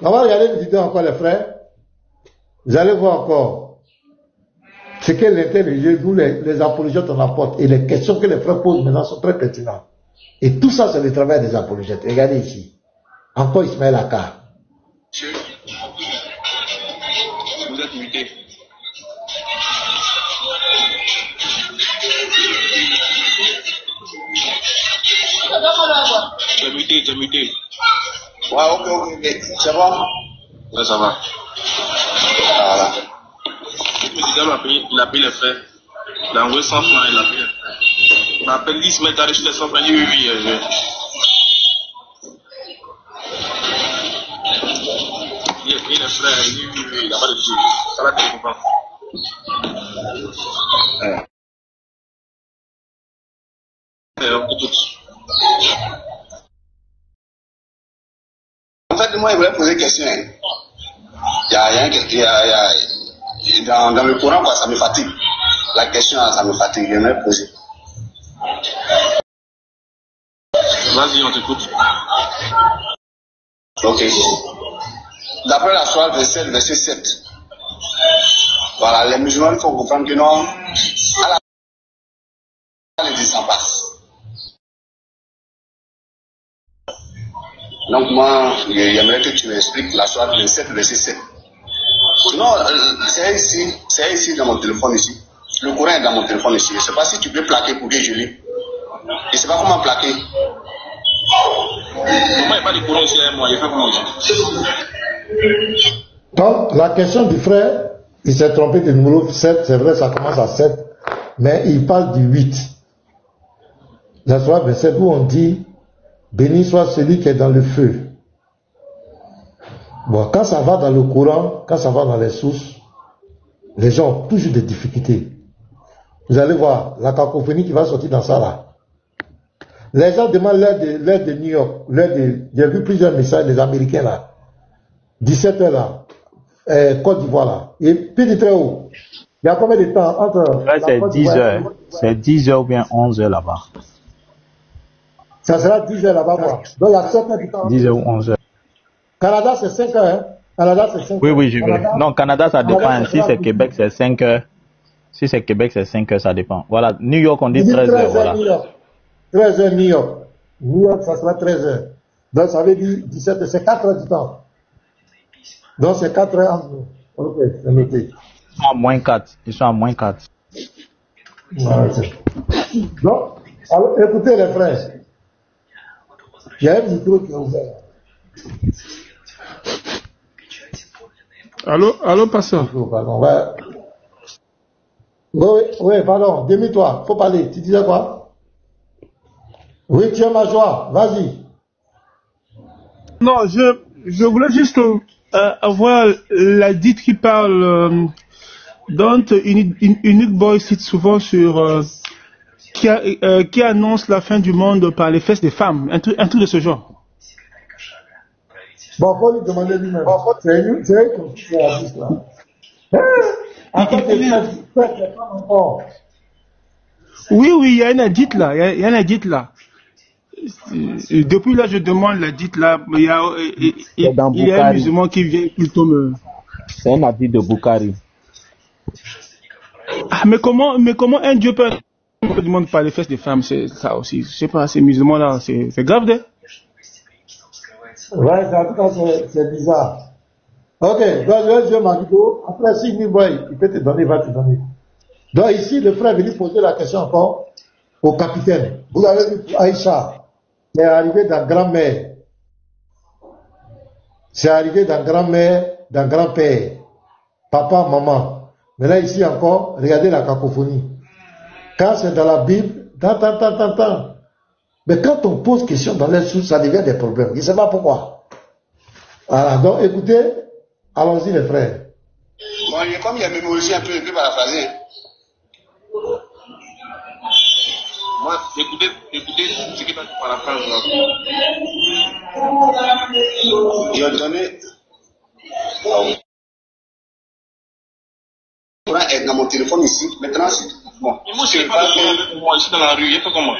On va regarder une vidéo encore, les frères. Vous allez voir encore ce qu'est l'interreligieux, d'où les apologètes en apportent. Et les questions que les frères posent maintenant sont très pertinentes. Et tout ça, c'est le travail des apologètes. Regardez ici. Encore Ismaël Aka. Monsieur, vous êtes muté. Tu es muté. Ouais, ok. C'est bon? Ouais, ça va. Voilà. Le président il a payé les frais. Il a envoyé 100 francs, il a payé les frais. Il m'a appelé 10 mètres, t'as reçu les 100 francs, il dit oui. Il a payé les frais, il dit oui, il n'a pas de soucis. Ça va te comprendre. En fait, moi, je voulais poser une question. Dans le courant, quoi, ça me fatigue. La question, ça me fatigue. J'aimerais poser. Vas-y, on t'écoute. Ok. D'après la Sourate 27, verset 7. Voilà, les musulmans font comprendre que non, Allah ne descend pas. Donc moi, j'aimerais que tu m'expliques la Sourate 27, verset 7. Non, c'est ici dans mon téléphone ici. Le Coran est dans mon téléphone ici. Je ne sais pas si tu peux plaquer pour que je lis. Je ne sais pas comment plaquer. Moi, il n'y a pas de Coran ici avec moi, il fait comment ici. Donc, la question du frère, il s'est trompé de numéro 7, c'est vrai, ça commence à 7, mais il parle du 8. La Sourate 27 où on dit, béni soit celui qui est dans le feu. Bon, quand ça va dans le Coran, quand ça va dans les sources, les gens ont toujours des difficultés. Vous allez voir la cacophonie qui va sortir dans ça là. Les gens demandent l'heure de New York, j'ai vu plusieurs messages des Américains là. 17h là, Côte d'Ivoire là. Et puis du très haut. Il y a combien de temps entre... Ouais, c'est 10h. C'est 10h ou bien 11h là-bas. Ça sera 10h là-bas, quoi. Donc il y a 7 heures du temps. 10h ou 11h. Canada, c'est 5 heures, hein. Canada, c'est 5 heures. Oui, je veux. Non, Canada, ça dépend. Si c'est Québec, c'est 5 heures. Si c'est Québec, c'est 5 heures, ça dépend. Voilà, New York, on dit 13 heures, voilà. 13 heures New York. New York, ça sera 13 heures. Donc ça veut dire 17 heures, c'est 4 heures du temps. Donc c'est 4 heures entre nous. Ok, c'est noté. Ils sont à moins 4. Ils sont à moins 4. Donc, alors, écoutez les frères. Il y a un micro qui est ouvert. Allô, pasteur. Pardon, ouais. Oui, pardon, démie-toi, faut parler. Tu disais quoi? Oui, tu es ma joie, vas-y. Non, je voulais juste avoir la dite qui parle, dont Unique Boy cite souvent sur, qui annonce la fin du monde par les fesses des femmes, un truc de ce genre. Bon, faut lui demander lui-même. C'est lui qui a dit cela. Oui, il y a une dite là, il y a une dite là. Depuis là, je demande la dite là, il y a un musulman qui vient plutôt me... C'est un hadith de Bukhari. Ah, mais comment un Dieu peut du monde par les fesses des femmes, c'est ça aussi, je sais pas, ces musulmans là, c'est grave, de. Ouais, en tout cas, c'est bizarre. Ok, donc Dieu m'a dit, après 6 000 boys, il peut te donner, il va te donner. Donc ici, le frère est venu poser la question encore au capitaine. Vous avez vu Aïcha, qui est arrivé dans grand-mère. C'est arrivé dans grand-mère, dans grand-père. Papa, maman. Mais là, ici encore, regardez la cacophonie. Quand c'est dans la Bible, tant. Mais quand on pose question dans les sources, ça devient des problèmes. Je ne sais pas pourquoi. Voilà, donc écoutez, allons-y les frères. Bon, comme il y a mémorisé un peu paraphrasé. Moi, écoutez ce qui va te paraphraser. Il a donné... Le Coran est dans mon téléphone ici. Maintenant, c'est... Bon. Et moi, je ne sais pas de moi ici dans la rue, il fait comment?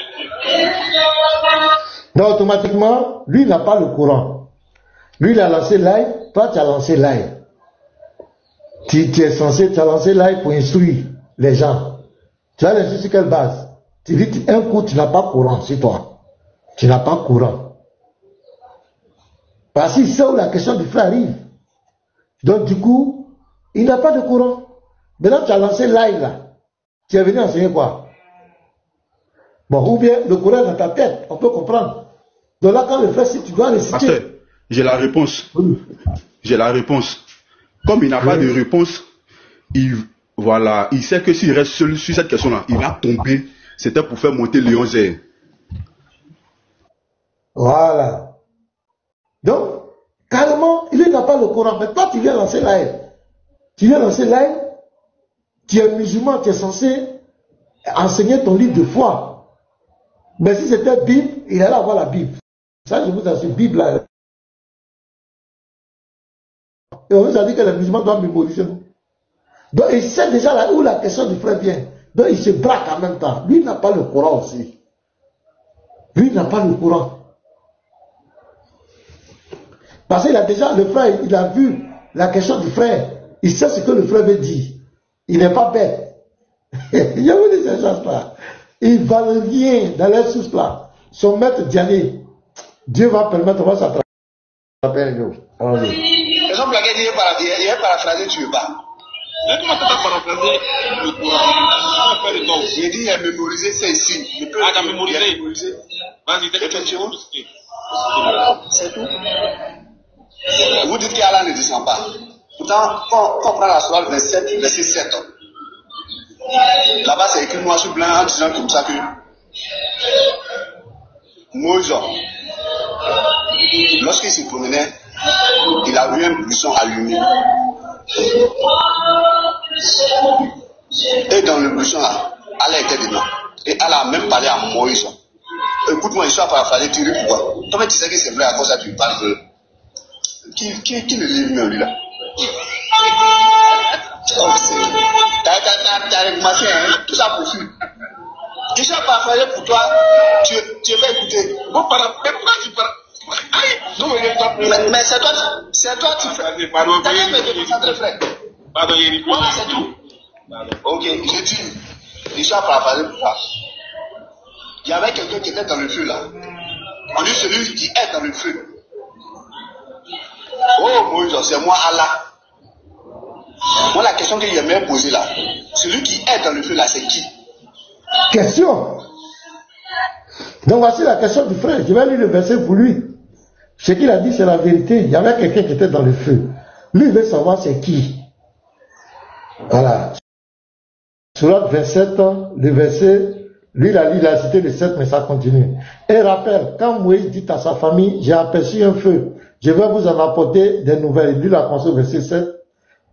Donc automatiquement, lui il n'a pas le Coran. Lui il a lancé live toi tu as lancé l'ail. Tu as lancé l'ail pour instruire les gens. Tu as laissé sur quelle base? Tu dis un coup tu n'as pas courant, c'est toi. Tu n'as pas courant. Parce que c'est où la question du frère arrive. Donc du coup, il n'a pas de courant. Maintenant tu as lancé l'ail là. Tu es venu enseigner quoi? Bon, ou bien le courant est dans ta tête, on peut comprendre. Donc là, quand le frère, si tu dois réciter. Pasteur, j'ai la réponse. Oui. J'ai la réponse. Comme il n'a pas de réponse, il sait que s'il reste seul sur cette question-là, il va tomber. C'était pour faire monter Léon Zé. Voilà. Donc, carrément, il n'a pas le courant. Mais toi, tu viens lancer l'aide. Tu viens lancer l'aide. Tu es musulman, tu es censé enseigner ton livre de foi. Mais si c'était Bible, il allait avoir la Bible. Ça, je vous assure, Bible là. Et on nous a dit que les musulmans doivent mémoriser. Donc, il sait déjà là où la question du frère vient. Donc, il se braque en même temps. Lui, il n'a pas le courant aussi. Lui, il n'a pas le courant. Parce qu'il a déjà, le frère, il a vu la question du frère. Il sait ce que le frère veut dire. Il n'est pas bête. Je vous dis ces choses-là. Il va rien dans les sources là. Son maître Diané, Dieu va permettre, on va s'attraper un jour. Allons-y. Exemple, il est paraphrasé, tu veux pas. Mais comment tu as paraphrasé le Coran? J'ai dit, il a mémorisé, c'est ici. Ah, tu as mémorisé. Vas-y, effectivement. C'est tout. Vous dites qu'Allah ne descend pas. Pourtant, quand on prend la soirée 27, verset 7, là-bas c'est écrit noir sur blanc en disant comme ça que Moïse, lorsqu'il se promenait, il a vu un buisson allumé. Et dans le buisson là, Allah était dedans. Et Allah a même parlé à Moïse. Écoute-moi, je suis à paraphraser, tu dis pourquoi? Toi, tu sais que c'est vrai, à cause de ça, tu parles de. Qui le livre mieux, lui là? T'as commencé, hein? Tout ça pour fuir. Je suis à paraphraser pour toi, tu vas écouter. Bon, pourquoi tu parles? Mais c'est toi qui fais. Pardon, t'as qu'à me déconcentrer, frère. Pardon, Yéri. Voilà, c'est tout. Ok, je dis, je suis à paraphraser pour toi. Il y avait quelqu'un qui était dans le feu là. On dit celui qui est dans le feu. Oh Moïse, c'est moi Allah. Moi la question que j'aimerais poser là, celui qui est dans le feu là, c'est qui? Question. Donc voici la question du frère. Je vais lire le verset pour lui. Ce qu'il a dit, c'est la vérité. Il y avait quelqu'un qui était dans le feu. Lui, il veut savoir c'est qui. Voilà. Surat 27, le verset, lui, il a cité le 7, mais ça continue. Et rappelle, quand Moïse dit à sa famille, j'ai aperçu un feu, je vais vous en apporter des nouvelles. Lui, il a commencé au verset 7,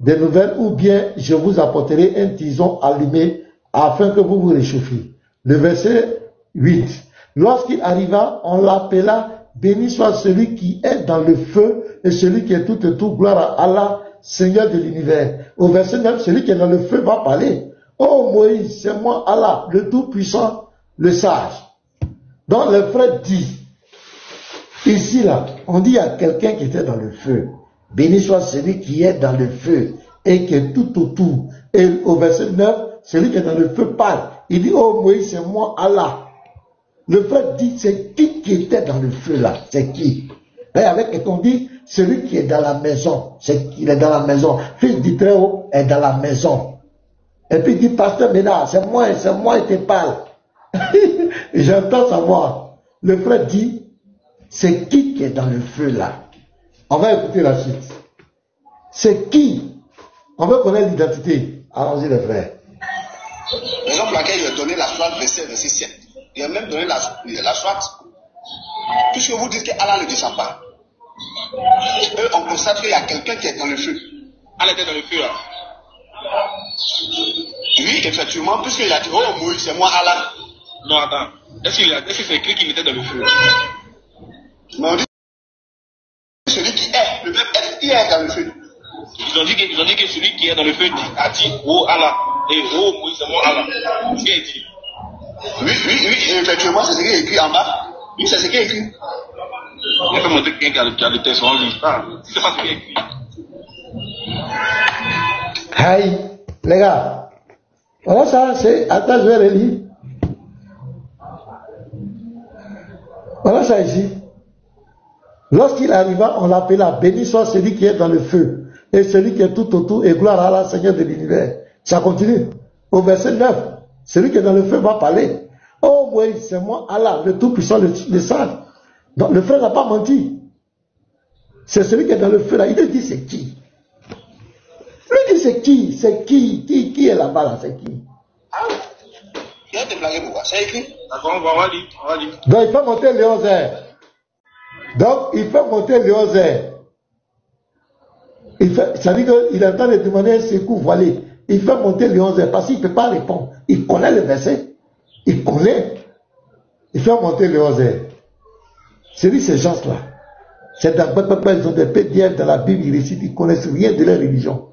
des nouvelles, ou bien je vous apporterai un tison allumé afin que vous vous réchauffiez. Le verset 8. Lorsqu'il arriva, on l'appela, béni soit celui qui est dans le feu et celui qui est tout et tout, gloire à Allah, Seigneur de l'univers. Au verset 9, celui qui est dans le feu va parler. Oh Moïse, c'est moi Allah, le Tout-Puissant, le Sage. Donc le frère dit, ici là, on dit à quelqu'un qui était dans le feu, béni soit celui qui est dans le feu et qui est tout autour. Et au verset 9, celui qui est dans le feu parle. Il dit, oh Moïse, c'est moi Allah. Le frère dit, c'est qui était dans le feu là? C'est qui? Et avec quelqu'un, on dit, celui qui est dans la maison, c'est qu'il est dans la maison. Fils du Très-Haut est dans la maison. Et puis il dit, pasteur Bénard, c'est moi qui te parle. J'entends savoir. Le frère dit, c'est qui est dans le feu là? On va écouter la suite. C'est qui? On veut connaître l'identité. Allons-y les frères. Raison pour laquelle je vais donner la soirée verset 7. Il a même donné la soirée. Puisque vous dites qu'Allah ne descend pas. Eux, on constate qu'il y a quelqu'un qui est dans le feu. Allah était dans le feu là. Oui, effectivement, puisqu'il a dit, oh Moïse, c'est moi Allah. Non, attends. Est-ce que c'est écrit qu'il était dans le feu? Mais on dit, celui qui est, le même être qui est dans le feu. Ils ont dit que celui qui est dans le feu a dit, oh Allah. Et oh Moïse, c'est moi Allah. C'est ce qu'il a dit. Oui, effectivement, c'est ce qui est écrit en bas. Oui, c'est ce qui est écrit. Il a fait montrer quelqu'un qui a le texte en lui. Si c'est pas ce qui est écrit. Aïe, les gars. Voilà ça, c'est. Attends, je vais relire. Voilà ça ici. Lorsqu'il arriva, on l'appela, béni soit celui qui est dans le feu, et celui qui est tout autour, et gloire à Allah, Seigneur de l'univers. Ça continue. Au verset 9, celui qui est dans le feu va parler. Oh oui, c'est moi, Allah, le Tout-Puissant, le Sage. Donc le frère n'a pas menti. C'est celui qui est dans le feu là. Il te dit c'est qui? Lui dit c'est qui? C'est qui est là-bas là? C'est qui? Il a te blaguer pourquoi? C'est écrit. D'accord, on va lire. Donc il fait monter Léozer. Donc il fait monter Léozer. Ça veut dire qu'il est en train de demander un secours voilé. Il fait monter Léozer parce qu'il ne peut pas répondre. Il connaît le verset. Il connaît. Il fait monter Léozer. C'est lui ces gens-là. C'est dans ils ont des PDF dans la Bible, ils récitent, ils ne connaissent rien de leur religion.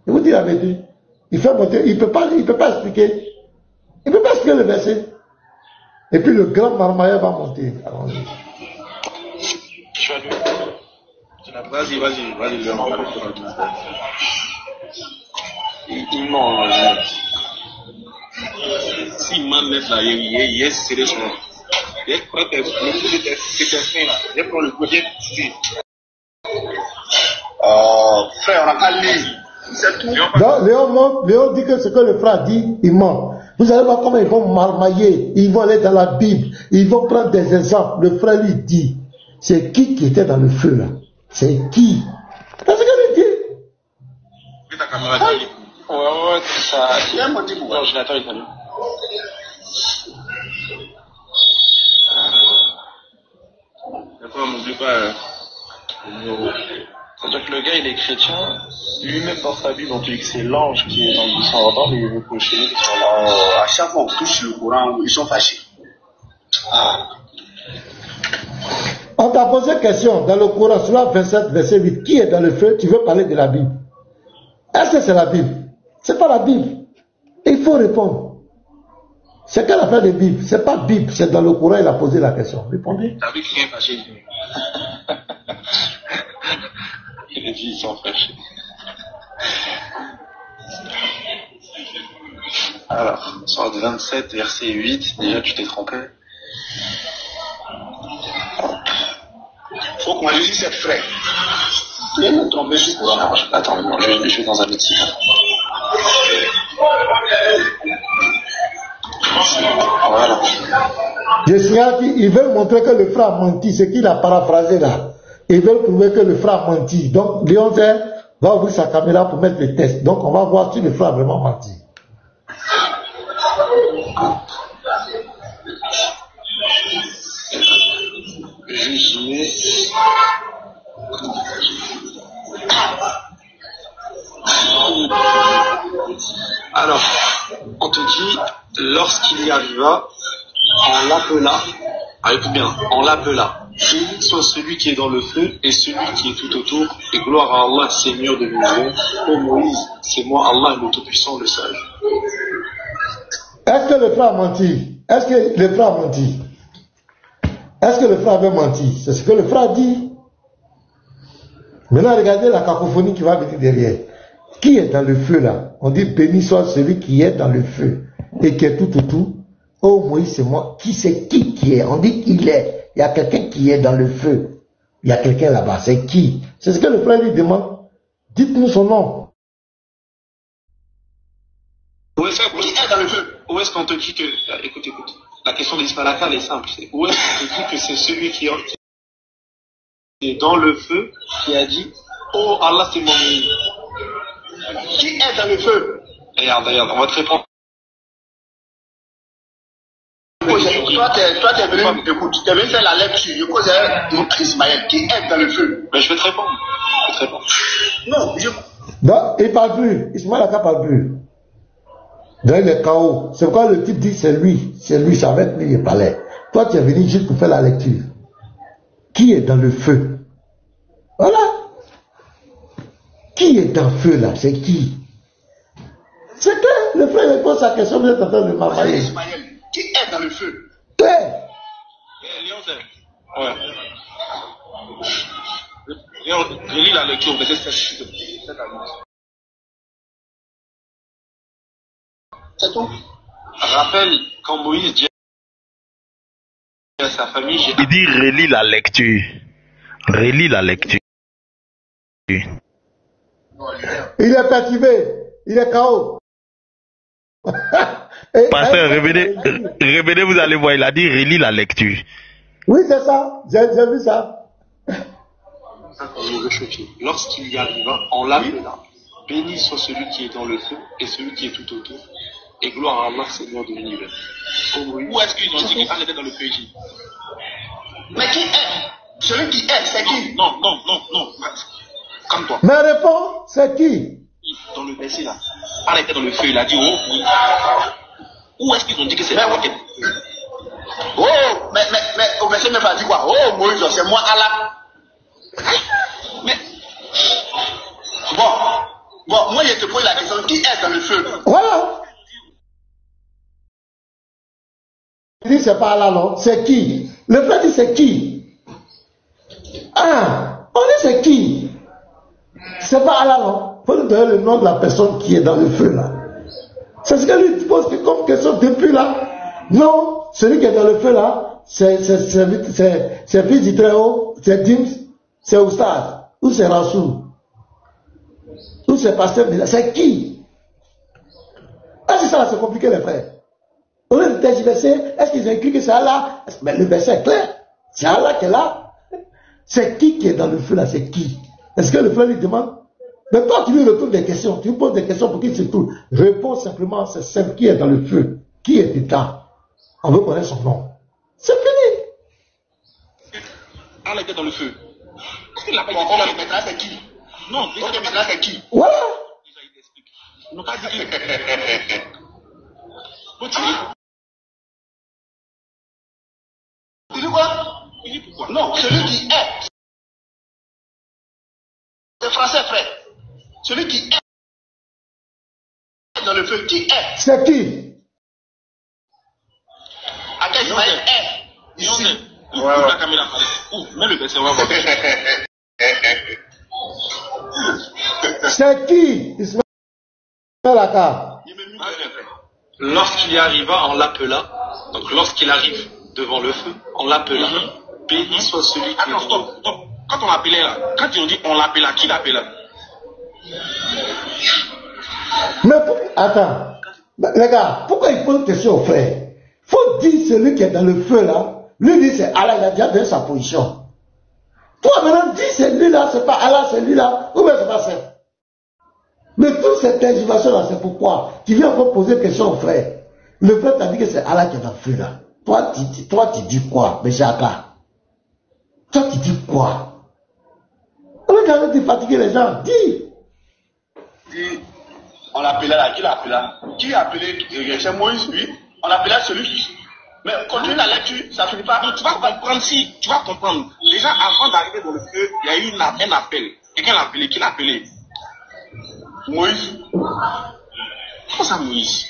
Je vous dis la vérité. Il fait monter, il ne peut pas expliquer. Il ne peut pas expliquer le verset. Et puis le grand marmailleur va monter. Tu as lu. Vas-y. Il ment. S'il ment net là, il est serré sur moi. Il prend le coup de tes fins là. Il prend le côté. Frère, on n'a qu'à lire. C'est tout. Donc, Léon dit que ce que le frère dit, il ment. Vous allez voir comment ils vont marmailler. Ils vont aller dans la Bible. Ils vont prendre des exemples. Le frère lui dit, c'est qui était dans le feu là? C'est qui? C'est ce qu'il dit. Mets ta caméra dans le Ouais, ça. Il a menti pourquoi? L'ordinateur est allumé. D'accord, n'oublie pas. C'est-à-dire que le gars, il est chrétien, lui-même porte sa Bible, on dit que c'est l'ange qui est dans le sang mais il veut cocher sur la... À chaque fois on touche le Coran, ils sont fâchés. On t'a posé une question dans le Coran, sur 27, verset 8. Qui est dans le feu? Tu veux parler de la Bible? Est-ce que c'est la Bible? C'est pas la Bible. Il faut répondre. C'est quelle affaire de Bible? C'est pas Bible, c'est dans le Coran, il a posé la question. Répondez. T'as vu quelqu'un fâché? Les filles sont fâchées. Alors, sur 27, verset 8, déjà tu t'es trompé. Faut qu'on lise cette frère. Il est tombé sur le Coran. Alors, attends, non, je vais dans un métier. Voilà. Je signale qu'ils veulent montrer que le frère a menti, ce qu'il a paraphrasé là. Ils veulent prouver que le frère a menti. Donc, Léon va ouvrir sa caméra pour mettre les tests. Donc, on va voir si le frère a vraiment menti. Résumé. Alors, on te dit, lorsqu'il y arriva, on l'appela, écoute bien, on l'appela. Béni soit celui qui est dans le feu et celui qui est tout autour, et gloire à Allah, Seigneur de l'univers. Ô Moïse, c'est moi, Allah, le Tout-Puissant, le Sage. Est-ce que le frère a menti? Est-ce que le frère a menti? Est-ce que le frère avait menti? C'est ce que le frère dit. Maintenant, regardez la cacophonie qui va venir derrière. Qui est dans le feu là? On dit béni soit celui qui est dans le feu et qui est tout autour. Oh Moïse, c'est moi. Qui c'est qui est? On dit qu'il est. Il y a quelqu'un qui est dans le feu. Il y a quelqu'un là-bas. C'est qui? C'est ce que le frère lui demande. Dites-nous son nom. Où est-ce qu'on te dit que... Écoute. La question d'Ismaël Akal est simple. Où est-ce qu'on te dit que c'est celui qui est dans le feu qui a dit « Oh Allah, c'est mon Moïse ». Qui est dans le feu? Regarde, on va te répondre. Toi, t'es venu, écoute, t'es venu faire la lecture. Je pose un Ismaël qui est dans le feu. Mais je vais te répondre. Non, Donc, il ne parle plus. Ismaël Aka ne parle plus. Donc, il est KO. C'est pourquoi le type dit c'est lui, ça va être lui, il parlait. Toi, tu es venu juste pour faire la lecture. Qui est dans le feu? Voilà. Qui est dans le feu là? C'est qui? C'est que le frère répond à sa question, vous êtes en train de m'envoyer. Ismaël qui est dans le feu. Ouais. Ouais. Je lis la lecture, verset 7. C'est tout. Rappelle, quand Moïse dit à sa famille, Il dit relis la lecture. Relis la lecture. Il est perturbé. Il est KO. Pasteur, revenez, vous allez voir, il a dit relis la lecture. Oui, c'est ça. J'ai vu ça. Lorsqu'il y arriva, on l'appela. Béni soit celui qui est dans le feu et celui qui est tout autour. Et gloire à Allah, Seigneur de l'univers. Où est-ce qu'ils ont dit qu'il était dans le feu ici? Mais qui est? Celui qui est, c'est qui? Non. Comme toi. Mais réponds, c'est qui? Dans le verset là. Allah était dans le feu, il a dit oh oui. Où est-ce qu'ils ont dit que c'est la roquette? Oh, mais au verset 9 a dit quoi? Oh Moïse, c'est moi Allah. Mais bon, moi je te pose la question, qui est dans le feu? Voilà. Il dit c'est pas Allah, non? C'est qui? Le frère dit c'est qui? Ah, on dit c'est qui? C'est pas Allah, non? Il faut nous donner le nom de la personne qui est dans le feu là. C'est ce que lui pose comme question depuis là. Non, celui qui est dans le feu là, c'est fils du Très-Haut, c'est Dims, c'est Oustaz, ou c'est Rassou, ou c'est Pasteur Mila. C'est qui? Ah, c'est ça là, c'est compliqué les frères. Au lieu de tergiverser, est-ce qu'ils ont écrit que c'est Allah? Mais le verset est clair. C'est Allah qui est là. C'est qui est dans le feu là? C'est qui? Est-ce que le frère lui demande? Mais toi, tu lui retournes des questions. Tu lui poses des questions pour qu'il se trouve. Réponds simplement, c'est celle qui est dans le feu. Qui est dedans? On veut connaître son nom. C'est fini. Allah était dans le feu. Est-ce qu'il l'a pas dit? Maintenant c'est qui? Non, Ok, maintenant c'est qui? Voilà. déjà il explique. Ils n'ont pas dit qu'il. Continue. Tu dis quoi? Il dit pourquoi? Non, celui qui est. C'est français, frère. Celui qui est dans le feu, qui est? C'est qui? Attends, Ismaël est ici. Où la caméra? Où? Mets le verset, on va voir. C'est qui? Ismaël Aka. Lorsqu'il y arriva, on l'appela. Donc lorsqu'il arrive devant le feu, on l'appela. Béni soit celui qui Attends, est stop. Quand on l'appelait là, quand ils ont dit on l'appela, qui l'appela? Mais attends, les gars, pourquoi il pose une question au frère? Faut dire celui qui est dans le feu là, lui dit c'est Allah, il a déjà donné sa position. Toi maintenant dis c'est lui là, c'est pas Allah, c'est lui là, ou bien c'est pas ça. Mais toute cette injuvation là, c'est pourquoi tu viens encore poser question au frère. Le frère t'a dit que c'est Allah qui est dans le feu là. Toi tu dis quoi, M. Aka? Toi tu dis quoi? On est en train de fatiguer les gens, dis. On l'appela là, qui l'appela? Qui a appelé? C'est Moïse, oui. On l'appela celui qui. Mais continue la lecture, ça finit pas. Donc tu vas comprendre si, tu vas comprendre. Déjà avant d'arriver dans le feu, il y a eu un appel. Quelqu'un l'a appelé, qui l'a appelé? Moïse. Comment ça Moïse?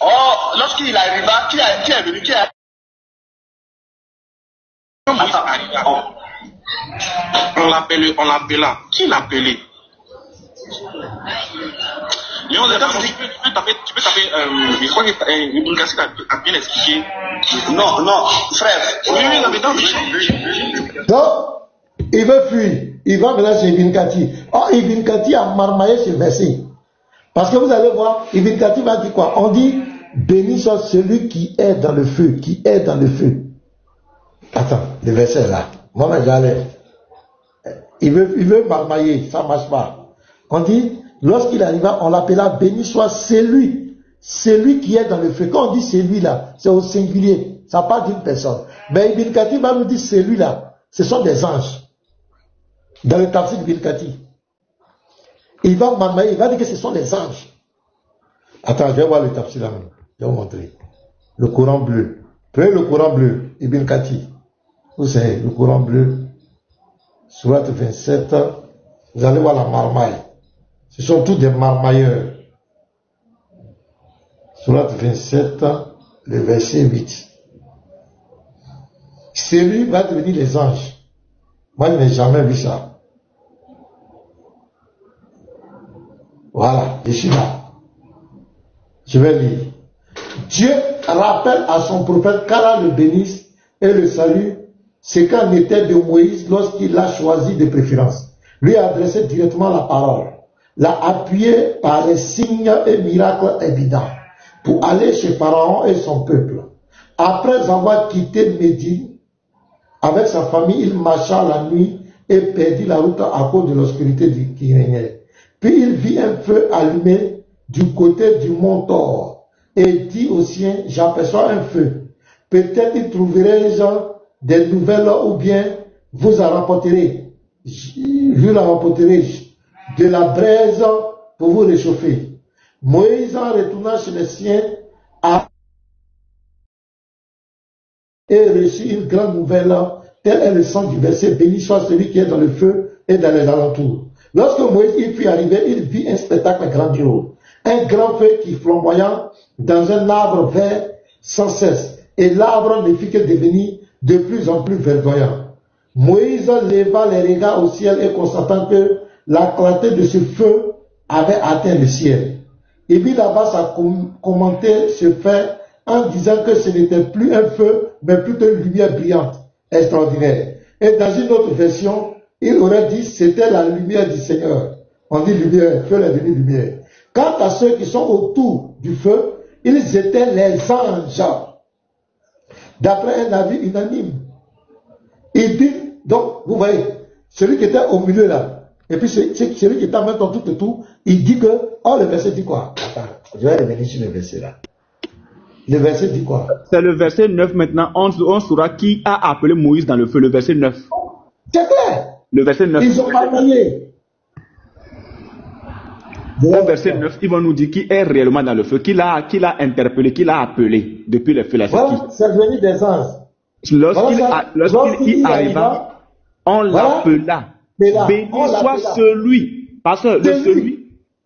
Oh, lorsqu'il arriva, qui est venu? Qui a. Moïse arriva. On l'appela. Qui l'a appelé? Mais on est dans tu peux taper, je crois que Ibn Kassir a bien expliqué. Non, frère. Oui, la méthode. Donc, il veut fuir. Il va maintenant chez Ibn Kathir. Oh, Ibn Kathir a marmaillé ce verset. Parce que vous allez voir, Ibn Kathir va dire quoi? On dit, béni soit celui qui est dans le feu, qui est dans le feu. Attends, le verset est là. Moi, j'allais. Il veut marmailler, ça ne marche pas. On dit, lorsqu'il arriva, on l'appela béni soit celui qui est dans le feu. Quand on dit celui-là, c'est au singulier. Ça parle d'une personne. Mais Ibn Kathir va nous dire celui-là, ce sont des anges. Dans le tafsir d'Ibn Kathir. Il va marmailler, il va dire que ce sont des anges. Attends, je vais voir le tafsir là même. Je vais vous montrer. Le Coran bleu. Prenez le Coran bleu, Ibn Kathir. Vous savez, le Coran bleu, sourate 27, vous allez voir la marmaille. Ce sont tous des marmailleurs. Sourate 27, le verset 8. Celui va devenir les anges. Moi, je n'ai jamais vu ça. Voilà, je suis là. Je vais lire. Dieu rappelle à son prophète qu'Allah le bénisse et le salue, ce qu'en était de Moïse lorsqu'il l'a choisi de préférence. Lui a adressé directement la parole, l'a appuyé par les signes et miracles évidents pour aller chez Pharaon et son peuple. Après avoir quitté Médine, avec sa famille, il marcha la nuit et perdit la route à cause de l'obscurité qui régnait. Puis il vit un feu allumé du côté du mont Thor et dit aux siens, j'aperçois un feu. Peut-être y trouverai-je des nouvelles ou bien vous en rapporterez. Je la rapporterai de la braise pour vous réchauffer. Moïse en retourna chez les siens et reçut une grande nouvelle. Tel est le sens du verset, béni soit celui qui est dans le feu et dans les alentours. Lorsque Moïse y fut arrivé, il vit un spectacle grandiose. Un grand feu qui flamboyant dans un arbre vert sans cesse. Et l'arbre ne fit que devenir de plus en plus verdoyant. Moïse leva les regards au ciel et constatant que la clarté de ce feu avait atteint le ciel. Et puis là-bas, ça commentait ce fait en disant que ce n'était plus un feu, mais plutôt une lumière brillante, extraordinaire. Et dans une autre version, il aurait dit c'était la lumière du Seigneur. On dit lumière, feu est devenu lumière. Quant à ceux qui sont autour du feu, ils étaient les anges. D'après un avis unanime. Il dit, donc, vous voyez, celui qui était au milieu là, et puis celui qui était en même temps tout autour, il dit que, oh, le verset dit quoi? Attends, je vais revenir sur le verset là. Le verset dit quoi? C'est le verset 9 maintenant, on saura qui a appelé Moïse dans le feu, le verset 9. C'est clair. Le verset 9. Ils ont parlé. Au verset 9, ils vont nous dire qui est réellement dans le feu, qui l'a interpellé, qui l'a appelé depuis le feu. Voilà, c'est venu des anges. Lorsqu'il arriva, on l'appela. Béni soit celui. Parce que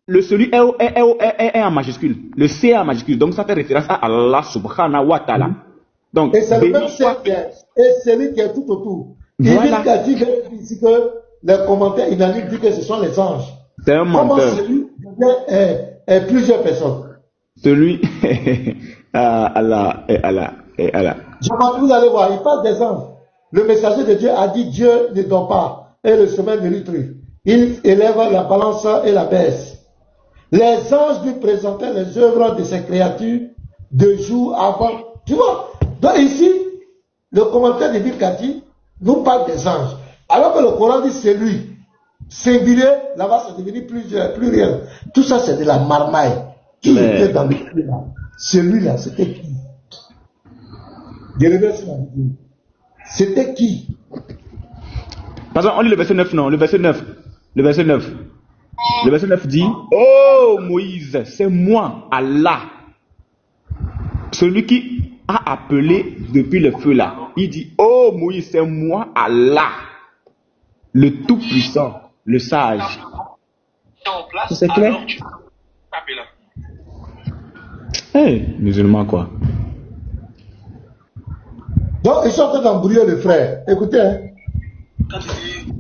le celui est en majuscule. Le C est en majuscule. Donc ça fait référence à Allah subhanahu wa ta'ala. Donc, et c'est le même et celui qui est tout autour. Voilà. Il dit ici que les commentaires unanimes disent que ce sont les anges. C'est un menteur. Comment plusieurs personnes. Celui Allah. Vous allez voir, il parle des anges. Le messager de Dieu a dit Dieu ne dort pas et le sommeil ne lui true. Il élève la balance et la baisse. Les anges lui présentaient les œuvres de ses créatures de jour avant. Tu vois? Donc ici, le commentaire de Bilkati nous parle des anges. Alors que le Coran dit c'est lui. Singulier, là-bas c'est devenu pluriel. Tout ça c'est de la marmaille. Qui était dans le film là? Celui-là, c'était qui? C'était qui? Par exemple, on lit le verset 9, non? Le verset 9. Le verset 9. Le verset 9 dit, oh Moïse, c'est moi, Allah. Celui qui a appelé depuis le feu là. Il dit, oh Moïse, c'est moi, Allah. Le tout-puissant, le sage. C'est clair? Musulman quoi. Donc, ils sont en train d'embrouiller le frère. Écoutez, hein. Quand tu dis,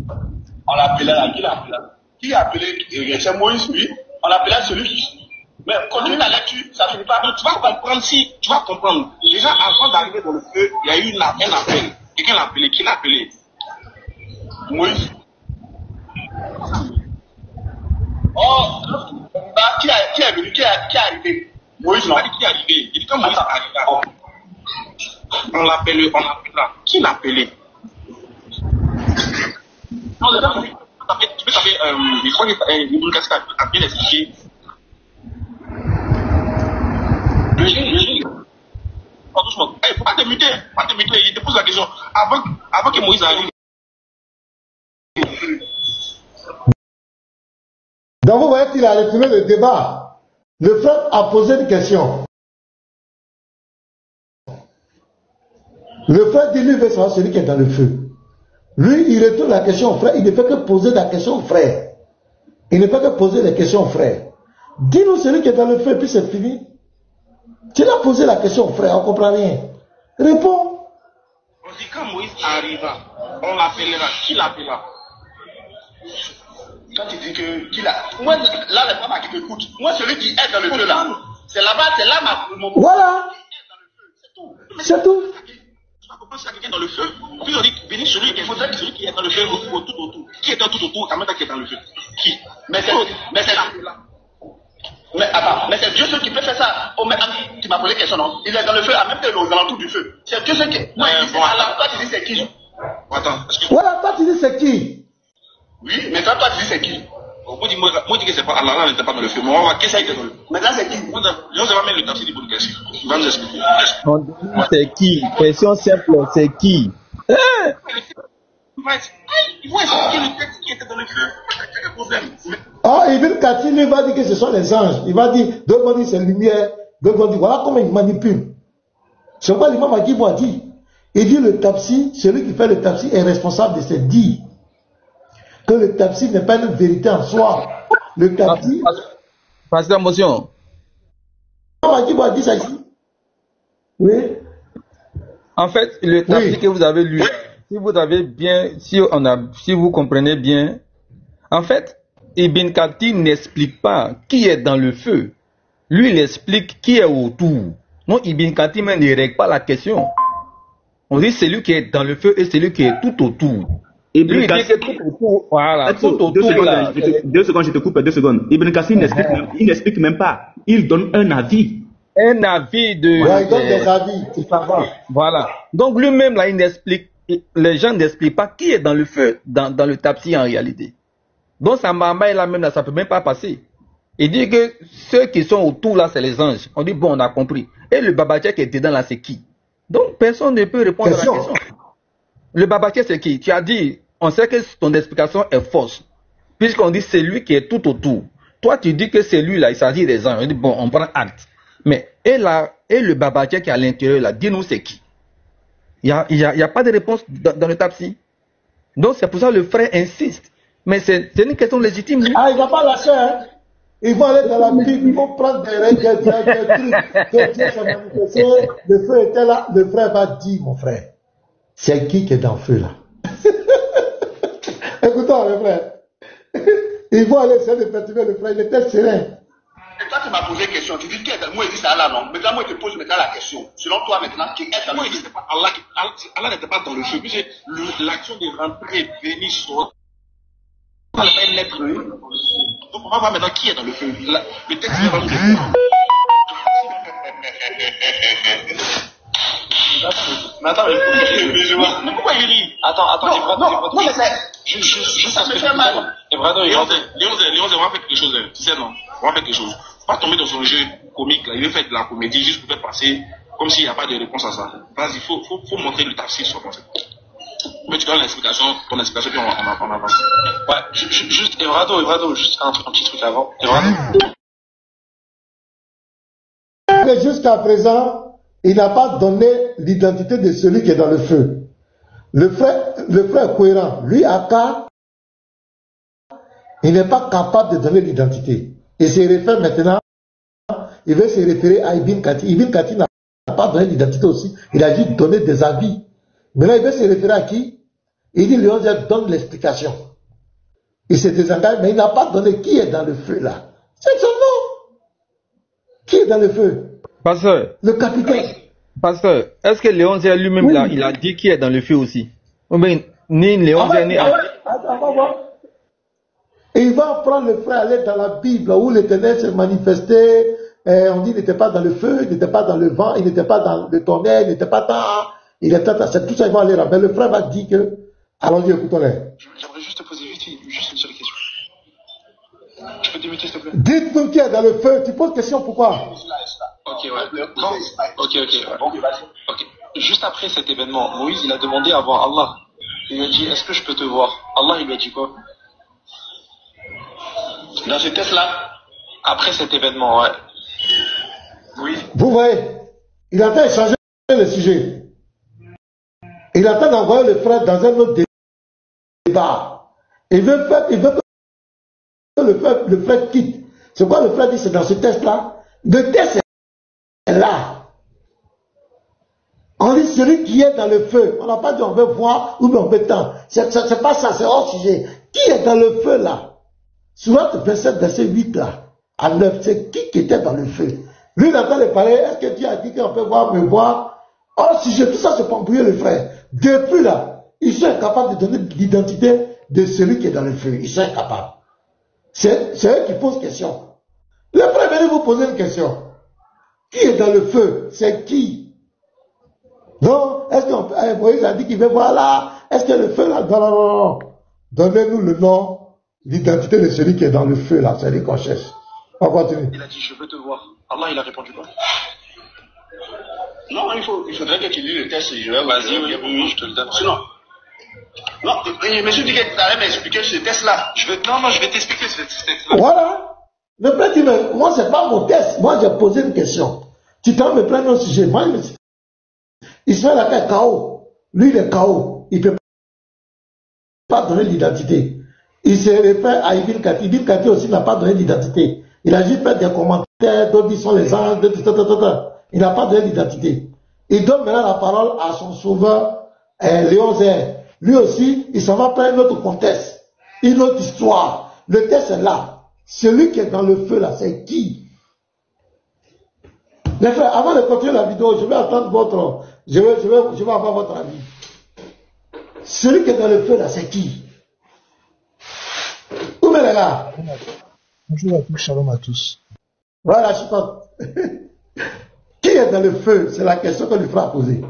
on l'appelait là, qui a appelé, c'est Moïse, oui, on l'appelait celui qui. Mais continue la lecture, ça finit pas. Tu vas comprendre tu vas comprendre. Déjà, avant d'arriver dans le feu, il y a eu un appel. Quelqu'un l'a appelé, qui l'a appelé? Moïse. Oh, qui est venu, qui est arrivé? Moïse, non? Qui est arrivé? Il dit quand Moïse est arrivé. On l'appelle là. Qui l'a appelé? Non, tu peux savoir, je crois que Ibn Kassir a bien expliqué. Doucement. Il ne faut pas te muter. Il te pose la question. Avant que Moïse arrive. Donc vous voyez qu'il a retourné le débat. Le frère a posé une question. Le frère dit lui veut savoir celui qui est dans le feu. Lui, il retourne la question au frère. Il ne fait que poser la question au frère. Il ne fait que poser les questions au frère. Dis-nous celui qui est dans le feu, puis c'est fini. Tu l'as posé la question au frère, on ne comprend rien. Réponds. On dit quand Moïse arriva, on l'appellera. Qui l'appellera? Quand tu dis que qui l'a. Moi, là, les femmes qui t'écoutent. Moi, celui qui est dans le feu là. C'est là-bas, c'est là mon Voilà. C'est tout. Tu vas comprendre s'il y a quelqu'un dans le feu. Puis on dit, bénis celui qui est dans le feu tout autour. Qui est tout autour, quand même, qui est dans le feu? Qui? Mais c'est là. Mais attends, mais c'est Dieu seul qui peut faire ça. Oh, mais tu m'as posé question, non? Il est dans le feu, à même aux alentours du feu. C'est Dieu seul qui. Moi, il dit c'est Allah. Toi, tu dis c'est qui? Attends. Voilà, toi, tu dis c'est qui? Oui, mais toi, tu dis c'est qui? Moi, je dis que c'est pas Allah, là, n'était pas dans le feu. Mais on va qu'est-ce qu'il était dans le feu? Maintenant, c'est qui? Je vais mettre le tafsir de bonne question. Il va nous expliquer. On dit c'est qui? Question simple, c'est qui? Il faut expliquer le texte qui était dans le feu. C'est le problème. Oh, Ibn Kathir, il va dire que ce sont les anges. Il va dire, d'autres vont dire c'est lumière. D'autres vont dire, voilà comment il manipule. C'est quoi l'imam Agibou a dit? Il dit le tafsir, celui qui fait le tafsir est responsable de ses dires. Que le tafsir n'est pas une vérité en soi. Le tafsir. Pasteur Motion. L'imam Agibou a dit ça ici. Oui. En fait, le tafsir que vous avez lu, si vous avez bien, si vous comprenez bien, en fait, Ibn Kathir n'explique pas qui est dans le feu. Lui, il explique qui est autour. Non, Ibn Kathir même ne règle pas la question. On dit celui qui est dans le feu et celui qui est tout autour. Lui, il dit que tout autour, voilà, tout autour. 2 secondes, je te coupe 2 secondes. Ibn Kathir n'explique même pas. Il donne un avis. Un avis de... Ouais, il donne des avis, tu savoir. Voilà. Donc lui-même, là, il n'explique, les gens n'expliquent pas qui est dans le feu, dans le tafsir en réalité. Donc ça m'amène là même, là, ça peut même pas passer. Il dit que ceux qui sont autour là, c'est les anges. On dit bon, on a compris. Et le Babatier qui est dedans là, c'est qui? Donc personne ne peut répondre à la question. Le Babatier c'est qui? Tu as dit, on sait que ton explication est fausse. Puisqu'on dit c'est lui qui est tout autour. Toi tu dis que c'est lui là, il s'agit des anges. On dit bon, on prend acte. Mais et le Babatier qui est à l'intérieur là, dis-nous c'est qui? Il y a pas de réponse dans le tafsir. Donc c'est pour ça que le frère insiste. Mais c'est une question légitime. Ah, il ne va pas lâcher, hein. Ils vont aller dans la Bible, ils vont prendre des règles, des trucs, que Dieu s'est manifesté, le feu était là, le frère va dire, mon frère, c'est qui est dans le feu là? Écoutons le frère. Ils vont aller essayer de perturber le frère, il était serein. Et toi, tu m'as posé une question, tu dis qui est dans moi, il dit c'est Allah, non? Maintenant, moi, je te pose maintenant la question. Selon toi, maintenant, qui est dans le feu? Moi, il dit c'est pas Allah, Allah n'était pas dans le feu. Puis l'action de rentrer, venir, sortir. Ça n'est pas une lettre. Donc on va voir maintenant qui est dans le feu. Le texte est dans le feu. Mais attends, mais pourquoi il rit? Attends, non, mais c'est ça me fait mal. Léon, on va faire quelque chose, tu sais, non? On va faire quelque chose. Pas tomber dans son jeu comique, là. Il veut faire de la comédie juste pour faire passer comme s'il n'y a pas de réponse à ça. Vas-y, il faut montrer le tafsir sur moi. Mais tu donnes l'explication, ton explication, puis on avance. Ouais, juste, Evrado, juste un petit truc avant. Evrado. Mais jusqu'à présent, il n'a pas donné l'identité de celui qui est dans le feu. Le frère cohérent, lui, Aka, il n'est pas capable de donner l'identité. Il se réfère maintenant, il veut se référer à Ibn Kathir. Ibn Kathir n'a pas donné l'identité aussi, il a juste donné des avis. Maintenant, il veut se référer à qui? Il dit, Léon donne l'explication. Il se désengage, mais il n'a pas donné qui est dans le feu là. C'est son nom. Qui est dans le feu? Pasteur. Le capitaine. Pasteur, est-ce que Léon Zé lui-même là, il a dit qui est dans le feu aussi? Ou bien, ni Léon Zé, ni... Attends, on va voir. Et il va prendre le frère, aller dans la Bible où l'Éternel s'est manifesté. On dit qu'il n'était pas dans le feu, il n'était pas dans le vent, il n'était pas dans le tonnerre, il n'était pas dans... Il est c'est tout ça, il va aller là. Mais le frère va dire que... Allons-y, écoutons-les. J'aimerais juste te poser juste une seule question. Tu peux démuter, s'il te plaît? Dites-nous qui est dans le feu. Tu poses question, pourquoi? Ok, ouais. Ok. Juste après cet événement, Moïse, il a demandé à voir Allah. Il lui a dit, est-ce que je peux te voir? Allah, il lui a dit quoi? Dans ce texte-là? Après cet événement, ouais. Oui. Vous voyez, il a échangé le sujet. Il attend d'envoyer le frère dans un autre débat. Il veut que le frère quitte. C'est quoi le frère dit? C'est dans ce test-là. Le test est là. On dit celui qui est dans le feu. On n'a pas dit on veut voir ou on veut tant. C'est pas ça, c'est hors sujet. Qui est dans le feu là? Sourate 27, verset 8 là, à 9, c'est qui était dans le feu? Lui, il est en train de parler, est-ce que Dieu a dit qu'on peut voir, me voir? Or, si je tout ça, c'est pour embrouiller le frère. Depuis là, ils sont incapables de donner l'identité de celui qui est dans le feu. Ils sont incapables. C'est eux qui posent question. Le frère, venez vous poser une question. Qui est dans le feu? C'est qui? Non, est-ce que Moïse a dit qu'il veut voir là? Est-ce que le feu là? Non, non, non, non. Donnez-nous le nom, l'identité de celui qui est dans le feu là. C'est lui qu'on cherche. On continue. Il a dit, je veux te voir. Allah, il a répondu quoi? Non, il faudrait que tu lis le test. Vas-y, oui, je te le donne. Sinon, non, monsieur dit que tu allais m'expliquer ce test-là. Non, je vais t'expliquer ce test-là. Voilà. Le frère dit, mais moi, c'est pas mon test. Moi, j'ai posé une question. Tu t'en me prends un sujet. Moi, il se fait la tête KO. Lui, il est KO. Il ne peut pas donner l'identité. Il se réfère à Ibn Kati. Ibn Kati aussi n'a pas donné l'identité. Il a juste fait des commentaires, d'autres disent sont les anges, il n'a pas donné l'identité. Il donne maintenant la parole à son sauveur, Léon Zé. Lui aussi, il s'en va prendre un autre contexte, une autre histoire. Le test est là. Celui qui est dans le feu là, c'est qui? Les frères, avant de continuer la vidéo, je vais attendre votre... Je vais avoir votre avis. Celui qui est dans le feu là, c'est qui? Où est les gars? Bonjour à tous, shalom à tous. Voilà, je pense. Qui est dans le feu? C'est la question que le frère a posée.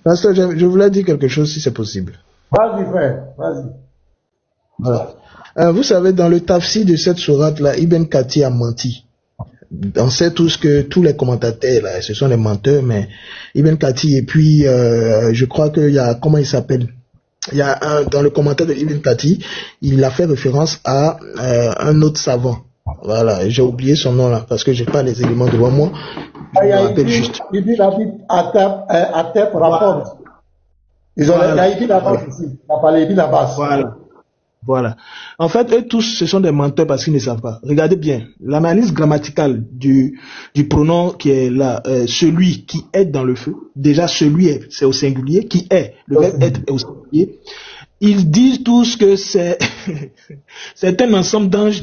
Pasteur, je voulais dire quelque chose si c'est possible. Vas-y, frère, vas-y. Voilà. Vous savez, dans le tafsir de cette sourate-là, Ibn Kati a menti. On sait tous que tous les commentateurs, là, ce sont des menteurs, mais Ibn Kati, et puis je crois qu'il y a, comment il s'appelle? Il y a dans le commentaire de Ibn Kati, il a fait référence à un autre savant. Voilà, j'ai oublié son nom là, parce que j'ai pas les éléments devant moi. Je me rappelle juste. Ibn Atep rapporte. Ils ont Ibn Abbas ici. Il a parlé Ibn Abbas. Voilà. En fait, eux tous, ce sont des menteurs parce qu'ils ne savent pas. Regardez bien, l'analyse grammaticale du pronom qui est là, celui qui est dans le feu. Déjà, celui c'est au singulier, qui est, le verbe être est au singulier. Ils disent tous que c'est c'est un ensemble d'anges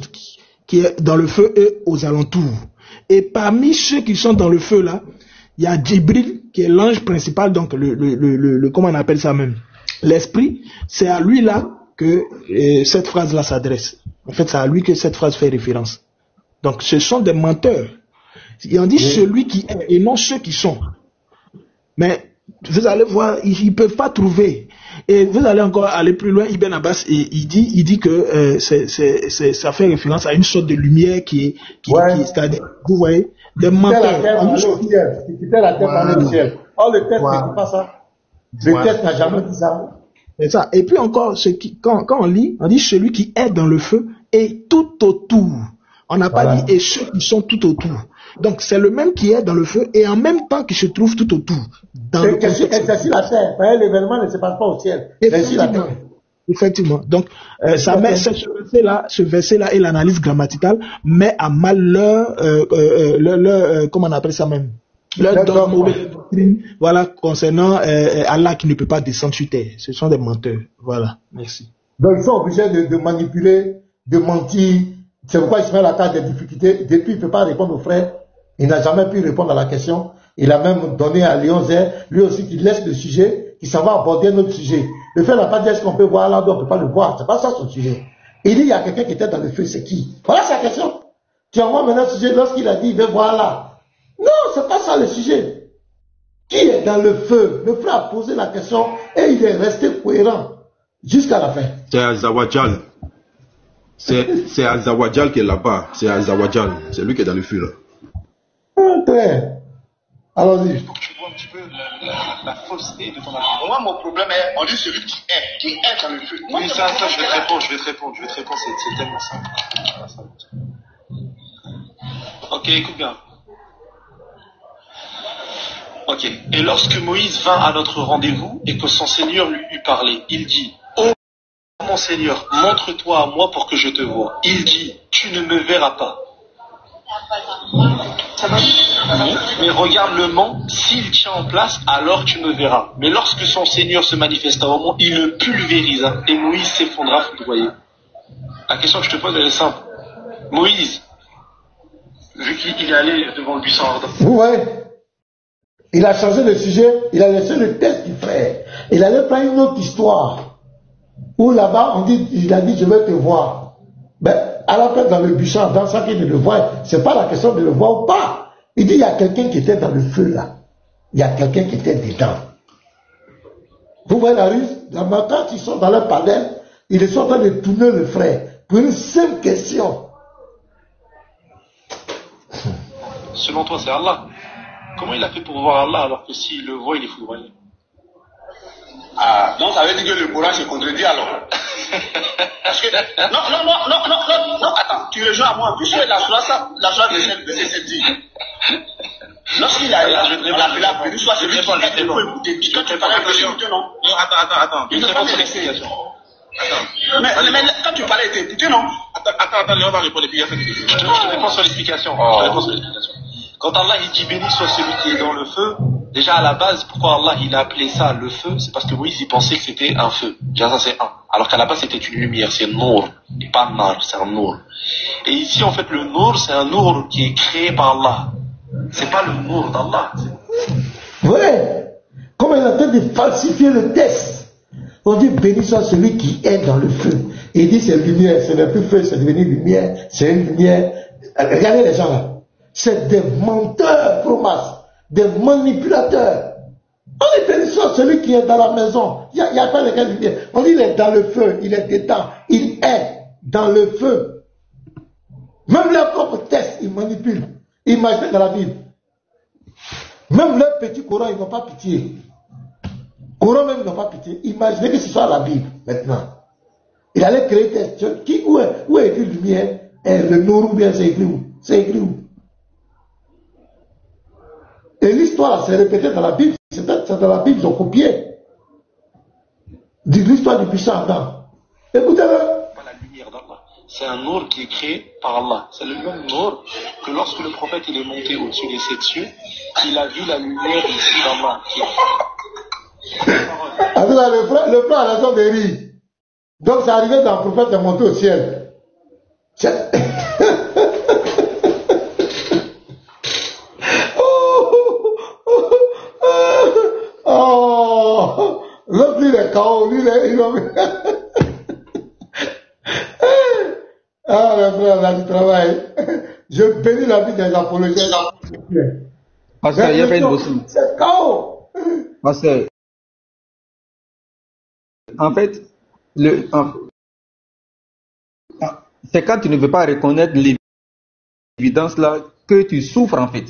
qui est dans le feu et aux alentours. Et parmi ceux qui sont dans le feu là, il y a Djibril qui est l'ange principal, donc le comment on appelle ça même, l'esprit. C'est à lui là que cette phrase-là s'adresse. En fait, c'est à lui que cette phrase fait référence. Donc, ce sont des menteurs. Et on dit celui qui est et non ceux qui sont. Mais vous allez voir, ils ne peuvent pas trouver. Et vous allez encore aller plus loin. Ibn Abbas, il dit que ça fait référence à une sorte de lumière qui c'est-à-dire, vous voyez, des menteurs. Il quittait la terre par le ciel. Or, le texte ne dit pas ça. Le texte n'a jamais dit ça. C'est ça. Et puis encore, quand on lit, on dit celui qui est dans le feu et tout autour. On n'a pas dit et ceux qui sont tout autour. Donc c'est le même qui est dans le feu et en même temps qui se trouve tout autour. C'est sur la terre. L'événement ne se passe pas au ciel. Effectivement. Donc ça met ce verset-là et l'analyse grammaticale met à mal leur comment on appelle ça même. Leur doctrine, voilà, concernant Allah qui ne peut pas descendre sur terre. Ce sont des menteurs. Voilà, merci. Donc ils sont obligés de manipuler, de mentir. C'est pourquoi il se met à la carte des difficultés. Depuis, il ne peut pas répondre aux frères. Il n'a jamais pu répondre à la question. Il a même donné à Léon Zé, lui aussi, qui laisse le sujet, qui s'en va aborder un autre sujet. Le frère n'a pas dit est-ce qu'on peut voir là, on ne peut pas le voir. C'est pas ça son sujet. Il dit il y a quelqu'un qui était dans le feu, c'est qui? Voilà sa question. Tu envoies maintenant le sujet lorsqu'il a dit il veut voir là. Non, c'est pas ça le sujet. Qui est dans le feu? Le frère a posé la question et il est resté cohérent jusqu'à la fin. C'est Azawajal. C'est Azawajal qui est là-bas. C'est Azawajal. C'est lui qui est dans le feu là. Très. Allons-y. Pour que tu vois un petit peu la fausseté de ton argument. Moi, mon problème est, on dit celui qui est dans le feu. Oui, ça, je vais te répondre, c'est tellement simple. Ok, écoute bien. Ok. Et lorsque Moïse vint à notre rendez-vous et que son Seigneur lui eut parlé, il dit, ô mon Seigneur, montre-toi à moi pour que je te voie. Il dit, tu ne me verras pas. Mais regarde le mont, s'il tient en place, alors tu me verras. Mais lorsque son Seigneur se manifesta au mont, il le pulvérisa et Moïse s'effondra foudroyé. La question que je te pose, elle est simple. Moïse, Vu qu'il est allé devant le buisson ardent. Vous voyez? Il a changé de sujet, il a laissé le test du frère. Il allait prendre une autre histoire. Où là-bas, il a dit, je vais te voir. Ben, à la place dans le buisson, dans ça qu'il ne le voit, c'est pas la question de le voir ou pas. Il dit, il y a quelqu'un qui était dans le feu là. Il y a quelqu'un qui était dedans. Vous voyez la ruse? Quand ils sont dans leur palais, ils sont en train de tourner le frère. Pour une simple question. Selon toi, c'est Allah. Comment il a fait pour voir Allah alors que s'il le voit, il est foudroyé? Ah, donc ça veut dire que le Coran se contredit alors. Parce que, non, attends, tu rejoins à moi, puisque la sourate verset 7 dit. Lorsqu'il a appelé la béni soit celui qui est debout écouter. Quand tu parlais de écouter, non? Attends. Il ne faut pas me laisser. Mais quand tu parlais d'écouter, non? Attends, Léon va répondre et puis il y a fait des questions. Je te réponds sur l'explication. Quand Allah il dit béni soit celui qui est dans le feu, déjà à la base, pourquoi Allah il a appelé ça le feu? C'est parce que Moïse il pensait que c'était un feu. Déjà ça c'est un. Alors qu'à la base c'était une lumière, c'est Nour. Et pas Nar, c'est un Nour. Et ici en fait le Nour, c'est un Nour qui est créé par Allah. C'est pas le Nour d'Allah. Ouais. Comme il est en train de falsifier le test. On dit béni soit celui qui est dans le feu. Et il dit c'est lumière, ce n'est plus feu, c'est devenu lumière, c'est une lumière. Regardez les gens là. C'est des menteurs, promas, des manipulateurs. On dit béni soit celui qui est dans la maison. Il n'y a pas de lumière. On dit il est dans le feu, il est dedans, il est dans le feu. Même leur propre test, ils manipulent. Imaginez dans la Bible. Même leur petit Coran, ils n'ont pas pitié. Coran même, ils n'ont pas pitié. Imaginez que ce soit la Bible, maintenant. Il allait créer des textes. Où est écrit lumière? Le Nour ou bien c'est écrit où? C'est écrit où? Et l'histoire, c'est répété dans la Bible. C'est dans la Bible, ils ont copié. L'histoire du puissant Adam. Écoutez-le. La lumière d'Allah. C'est un Nour qui est créé par Allah. C'est le même Nour que lorsque le prophète il est monté au-dessus des 7 cieux, il a vu la lumière ici d'Allah. Attends, le frère a raison de rire. Donc c'est arrivé dans le prophète de monter au ciel. Oh, l'autre lui il est KO, lui il Ah, le frère, là, du travail. Je bénis la vie des apologètes. Pasteur, il y a pas une aussi. C'est KO. Pasteur, en fait, c'est quand tu ne veux pas reconnaître l'évidence là que tu souffres en fait.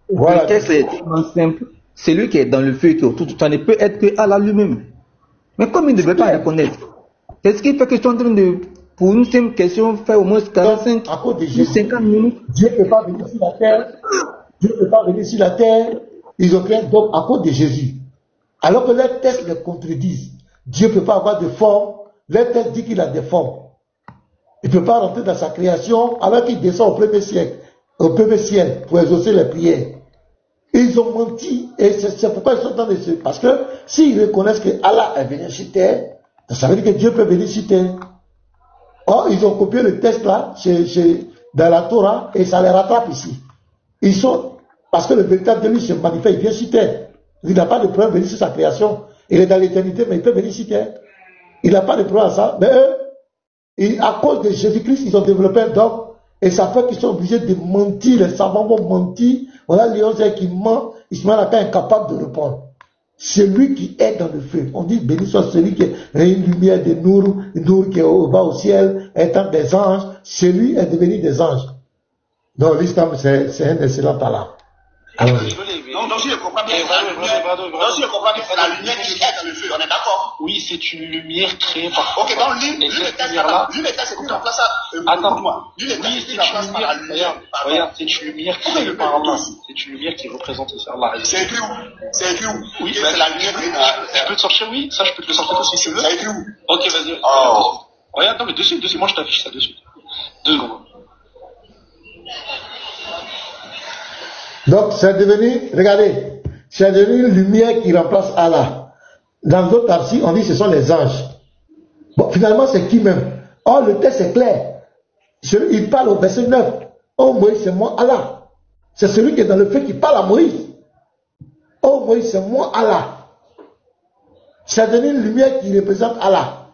Voilà. Le texte est tellement simple. Celui qui est dans le feu, ça ne peut être que Allah lui-même. Mais comme il ne veut pas reconnaître, qu'est-ce qui fait que je suis en train de, pour une simple question, faire au moins 45 ou 50 minutes? Dieu ne peut pas venir sur la terre. Dieu ne peut pas venir sur la terre. Ils ont créé donc à cause de Jésus. Alors que les textes les contredisent. Dieu ne peut pas avoir de forme. Les textes disent qu'il a des formes. Il ne peut pas rentrer dans sa création alors qu'il descend au premier siècle, au premier ciel pour exaucer les prières. Ils ont menti et c'est pourquoi ils sont dans les cieux. Parce que s'ils reconnaissent que Allah est venu sur terre, ça veut dire que Dieu peut venir sur terre. Or, ils ont copié le texte là dans la Torah et ça les rattrape ici. Ils sont, parce que le véritable de lui se manifeste, il vient sur terre. Il n'a pas de problème de venir sur sa création. Il est dans l'éternité, mais il peut venir sur terre. Il n'a pas de problème à ça. Mais eux, à cause de Jésus-Christ, ils ont développé un dogme. Et ça fait qu'ils sont obligés de mentir. Les savants vont mentir. Voilà Léon qui ment. Ismaël Aka est incapable de répondre. Celui qui est dans le feu. On dit béni soit celui qui est une lumière de Nour qui est au bas au ciel, étant des anges. Celui est devenu des anges. Donc l'islam, c'est un excellent talent. Non, donc si je comprends bien, c'est la lumière qui est dans le feu, on est d'accord? Oui, c'est une lumière créée par... Ok, donc lui, le texte, c'est qu'il remplace ça. Attends-moi. Lui, le texte, c'est qu'il remplace par la lumière. Regarde, c'est une lumière créée par Allah. C'est une lumière qui représente Allah. C'est écrit où? C'est écrit où? Oui, c'est la lumière créée dans la... Je peux te sortir, oui. Ça, je peux te le sortir aussi si tu veux. C'est écrit où? Ok, vas-y. Regarde, non, mais dessus, moi je t'affiche ça dessus. 2 secondes. Donc, c'est devenu, regardez, c'est devenu une lumière qui remplace Allah. Dans d'autres tafsirs, on dit que ce sont les anges. Bon, finalement, c'est qui même? Oh, le texte est clair. Il parle au verset 9. Oh, Moïse, c'est moi, Allah. C'est celui qui est dans le feu qui parle à Moïse. Oh Moïse, c'est moi Allah. C'est donné une lumière qui représente Allah.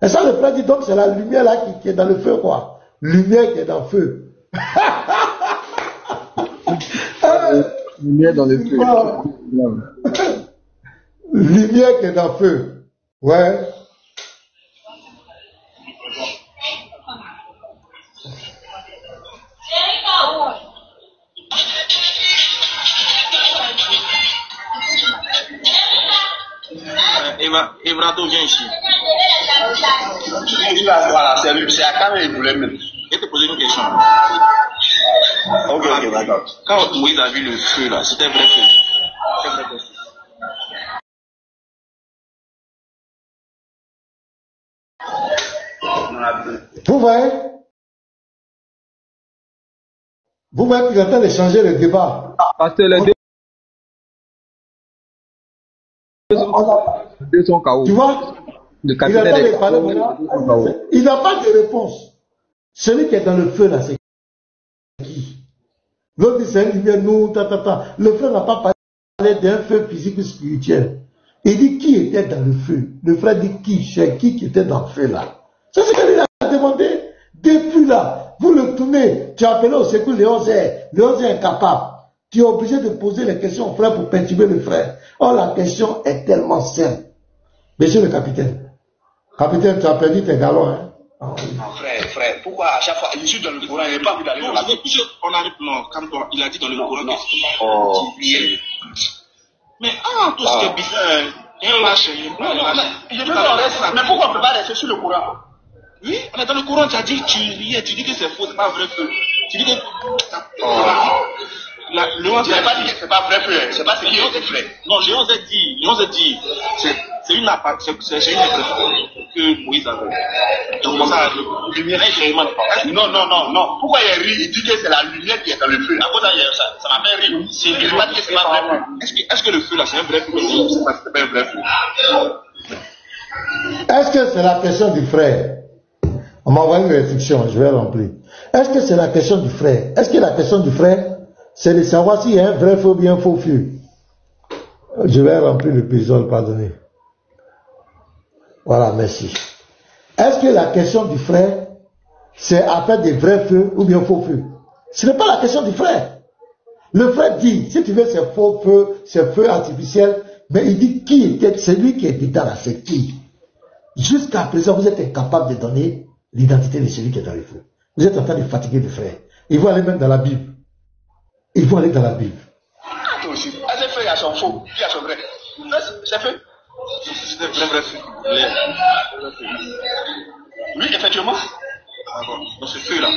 Et ça, le frère dit donc c'est la lumière là qui est dans le feu, quoi. Lumière qui est dans le feu. Lumière dans le feu. Lumière qui est dans le feu. Ouais. Evrado, viens ici. Voilà, c'est à quand il voulait même. Je vais te poser une question. Ok, d'accord. Quand Moïse a vu le feu là, c'était vrai feu. Vous voyez? Vous voyez qu'il est en train de changer le débat. Parce que les deux sont KO. Tu vois? Le Il capitaine attend est de parler maintenant. Il n'a pas de réponse. Celui qui est dans le feu là, c'est qui? L'autre dit c'est une lumière, nous, Le feu n'a pas parlé d'un feu physique ou spirituel. Il dit qui était dans le feu. Le frère dit qui? C'est qui était dans le feu là? C'est ce qu'il a demandé. Depuis là, vous le tournez. Tu as appelé au secours les 11 heures. Le 11 est incapable. Tu es obligé de poser les questions au frère pour perturber le frère. Or, la question est tellement simple. Monsieur le capitaine. Capitaine, tu as perdu tes galons, hein? Non, frère, pourquoi à chaque fois, je suis dans le courant, il n'est pas envie d'aller dans la vie. On arrive, non, calme-toi, il a dit dans le courant. Oh. Mais, tout ce qui est bizarre, il lâche. Mais pourquoi on ne peut pas rester sur le courant? Oui, on est dans le courant, tu as dit, tu riais, tu dis que c'est faux, c'est pas vrai feu. Tu dis que. Le 11 n'a pas dit que c'est pas vrai feu, c'est pas ce qui est vrai. Non, le 11 a dit, c'est une apparence, c'est une impression que Moïse avait. Donc, comme ça, lumière est vraiment pas. Non. Pourquoi il rit? Il dit que c'est la lumière qui est dans le feu. À cause de ça m'a fait rire. Il n'a pas dit que c'est pas vrai feu. Est-ce que le feu là, c'est un vrai feu? C'est pas un vrai feu. Est-ce que c'est la question du frère? On m'a envoyé une réflexion, je vais remplir. Est-ce que c'est la question du frère? Est-ce que la question du frère, c'est de savoir s'il y a un vrai feu ou bien un faux feu? Je vais remplir l'épisode, pardonnez. Voilà, merci. Est-ce que la question du frère, c'est affaire des vrais feux ou bien faux feux? Ce n'est pas la question du frère. Le frère dit, si tu veux, c'est faux feu, c'est feu artificiel, mais il dit qui était, celui qui est dedans là, c'est qui? Jusqu'à présent, vous êtes incapable de donner l'identité de celui qui est dans le feu. Vous êtes en train de fatiguer le frère. Il faut aller même dans la Bible. Il faut aller dans la Bible. Toi aussi. Est-ce que frère, il y a son faux, il y a son vrai? C'est feu. C'est un vrai feu. Oui, effectivement. Dans ce feu là,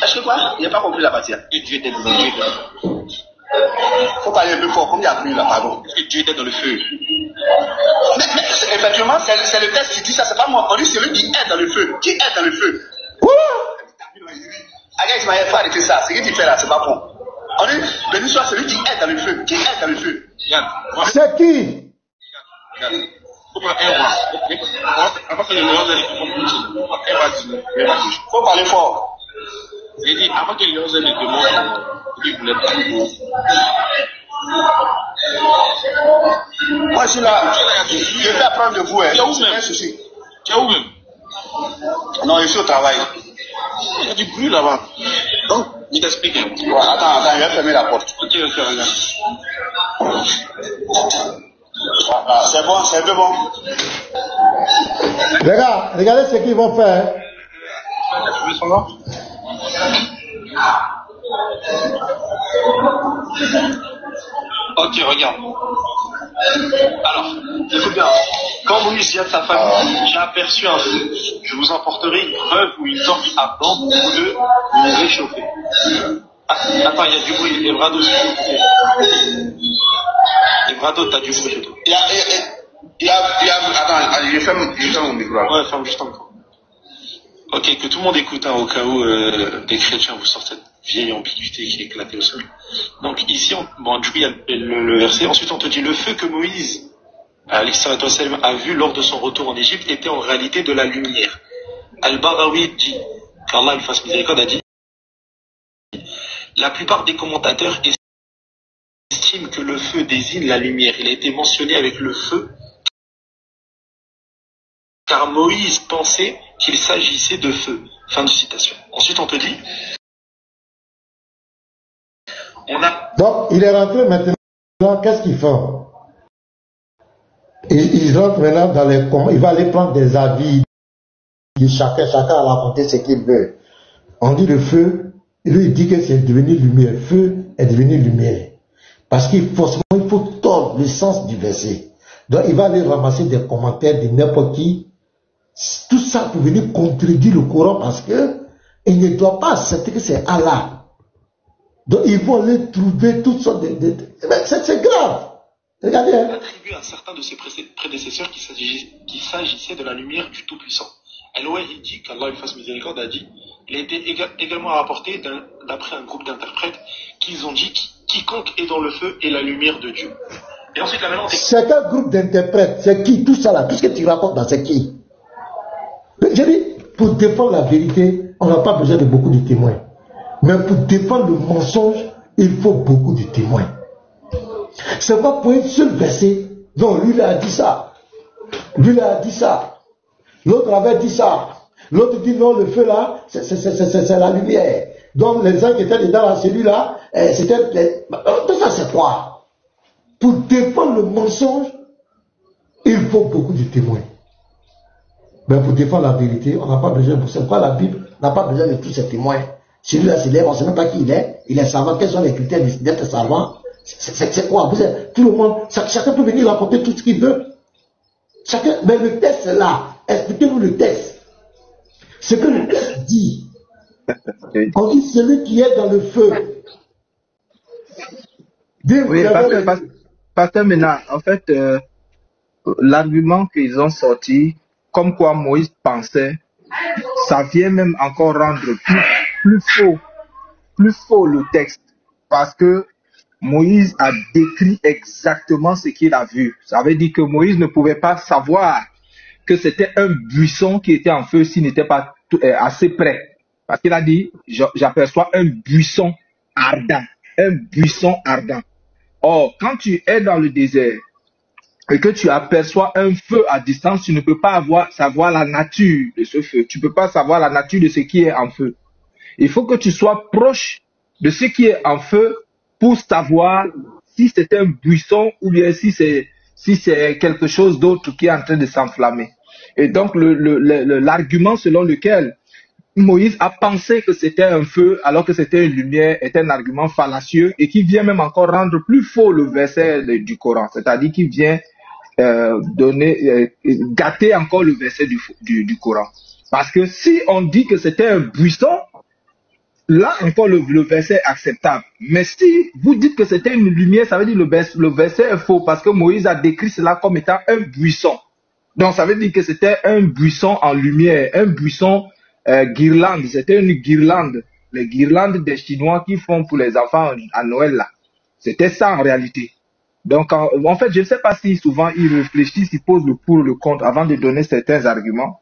est-ce que quoi? Il n'a pas compris la partie. Dieu était dans le feu. Faut parler un peu fort, comme il y a plus là, pardon. Est-ce que Dieu était dans le feu? Mais effectivement, c'est le texte qui dit ça, c'est pas moi. On dit celui qui est dans le feu. Qui est dans le feu? Regarde, il faut arrêter ça. Ce que tu fais là, c'est pas bon. On dit, béni soit celui qui est dans le feu. Qui est dans le feu? C'est qui? Regarde. Faut prendre un roi. Avant que le lion faut parler fort. J'ai dit, avant que le lion ne demande, il voulait pas. Moi, je suis là. Je vais apprendre de vous. Tu es où même? Tu es où même? Non, je suis au travail. Il y a du bruit là-bas. Donc, je t'explique. Ouais, attends, je vais fermer la porte. Ok, regarde. Ah, c'est bon, c'est un peu bon. Regardez ce qu'ils vont faire. Ok, regarde. Alors, écoute bien. Quand Moïse vient de sa famille, j'ai aperçu un feu. Je vous emporterai une preuve ou une torche ardente pour que vous réchauffez. Attends, il y a du bruit. Evrado, s'il vous plaît. Evrado, t'as du bruit chez toi. Attends, je ferme mon micro. Ouais, ferme juste un micro. Ok, que tout le monde écoute, hein, au cas où les chrétiens vous sortent cette vieille ambiguïté qui est éclatée au sol. Donc ici, du coup, il y a le verset. Ensuite, on te dit, le feu que Moïse, alayhi salatu wassalam, a vu lors de son retour en Égypte était en réalité de la lumière. Al-Barawi dit, qu'Allah lui fasse miséricorde, a dit, La plupart des commentateurs estiment que le feu désigne la lumière. Il a été mentionné avec le feu, car Moïse pensait qu'il s'agissait de feu. Fin de citation. Ensuite, on te dit, donc, il est rentré maintenant, qu'est-ce qu'il fait? Il rentre maintenant dans les... Il va aller prendre des avis de chacun a raconté ce qu'il veut. On dit le feu, lui il dit que c'est devenu lumière. Feu est devenu lumière. Parce qu'il faut tordre le sens du verset. Donc il va aller ramasser des commentaires de n'importe qui. Tout ça pour venir contredire le Coran parce que il ne doit pas accepter que c'est Allah. Donc ils vont aller trouver toutes sortes de... C'est grave. Regardez. Il attribue à certains de ses prédécesseurs qu'il s'agissait de la lumière du Tout-Puissant. Elohim, il dit qu'Allah lui fasse miséricorde, a dit, il a été également rapporté d'après un groupe d'interprètes qu'ils ont dit quiconque est dans le feu est la lumière de Dieu. Et ensuite, là maintenant, c'est quel groupe d'interprètes? C'est qui? Tout ça là, tout ce que tu racontes dans c'est qui? Je dis, pour défendre la vérité, on n'a pas besoin de beaucoup de témoins. Mais pour défendre le mensonge, il faut beaucoup de témoins. C'est pas pour un seul verset. Non, lui il a dit ça. Lui il a dit ça. L'autre avait dit ça. L'autre dit non, le feu là, c'est la lumière. Donc les gens qui étaient dedans là, celui-là, c'était... Tout ça c'est quoi? Pour défendre le mensonge, il faut beaucoup de témoins. Mais pour défendre la vérité, on n'a pas besoin de... C'est pourquoi la Bible n'a pas besoin de tous ces témoins. Celui-là, c'est l'air, on ne sait même pas qui il est savant. Quels sont les critères d'être savant? C'est quoi? Tout le monde, chacun peut venir raconter tout ce qu'il veut. Chacun, mais le texte est là. Expliquez-nous le texte. Ce que le texte dit. On dit celui qui est dans le feu. Oui, pasteur Ménard, en fait, l'argument qu'ils ont sorti, comme quoi Moïse pensait, ça vient même encore rendre plus faux le texte. Parce que Moïse a décrit exactement ce qu'il a vu. Ça veut dire que Moïse ne pouvait pas savoir que c'était un buisson qui était en feu s'il n'était pas assez près. Parce qu'il a dit, j'aperçois un buisson ardent. Un buisson ardent. Or, quand tu es dans le désert et que tu aperçois un feu à distance, tu ne peux pas savoir la nature de ce feu. Tu ne peux pas savoir la nature de ce qui est en feu. Il faut que tu sois proche de ce qui est en feu pour savoir si c'est un buisson ou bien si c'est quelque chose d'autre qui est en train de s'enflammer. Et donc, l'argument selon lequel Moïse a pensé que c'était un feu alors que c'était une lumière est un argument fallacieux et qui vient même encore rendre plus faux le verset du Coran. C'est-à-dire qu'il vient gâter encore le verset du Coran. Parce que si on dit que c'était un buisson, là encore le verset est acceptable. Mais si vous dites que c'était une lumière, ça veut dire que le verset est faux parce que Moïse a décrit cela comme étant un buisson. Donc ça veut dire que c'était un buisson en lumière, un buisson guirlande. C'était une guirlande, les guirlandes des Chinois qui font pour les enfants à Noël là. C'était ça en réalité. Donc en fait, je ne sais pas si souvent ils réfléchissent, ils posent le pour le contre avant de donner certains arguments.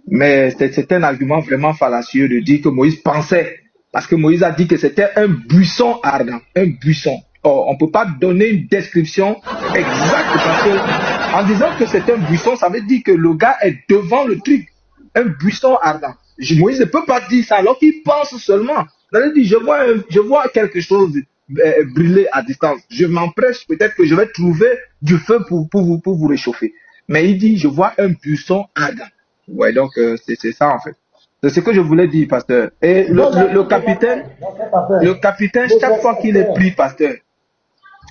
Mais c'est un argument vraiment fallacieux de dire que Moïse pensait. Parce que Moïse a dit que c'était un buisson ardent, un buisson. Or, on ne peut pas donner une description exacte parce que, en disant que c'est un buisson, ça veut dire que le gars est devant le truc. Un buisson ardent. Moïse ne peut pas dire ça alors qu'il pense seulement. Ça veut dire, je vois quelque chose brûler à distance. Je m'empresse, peut-être que je vais trouver du feu pour vous réchauffer. Mais il dit, je vois un buisson ardent. Ouais, donc c'est ça en fait. C'est ce que je voulais dire, pasteur. Et le capitaine, chaque fois qu'il est pris, pasteur,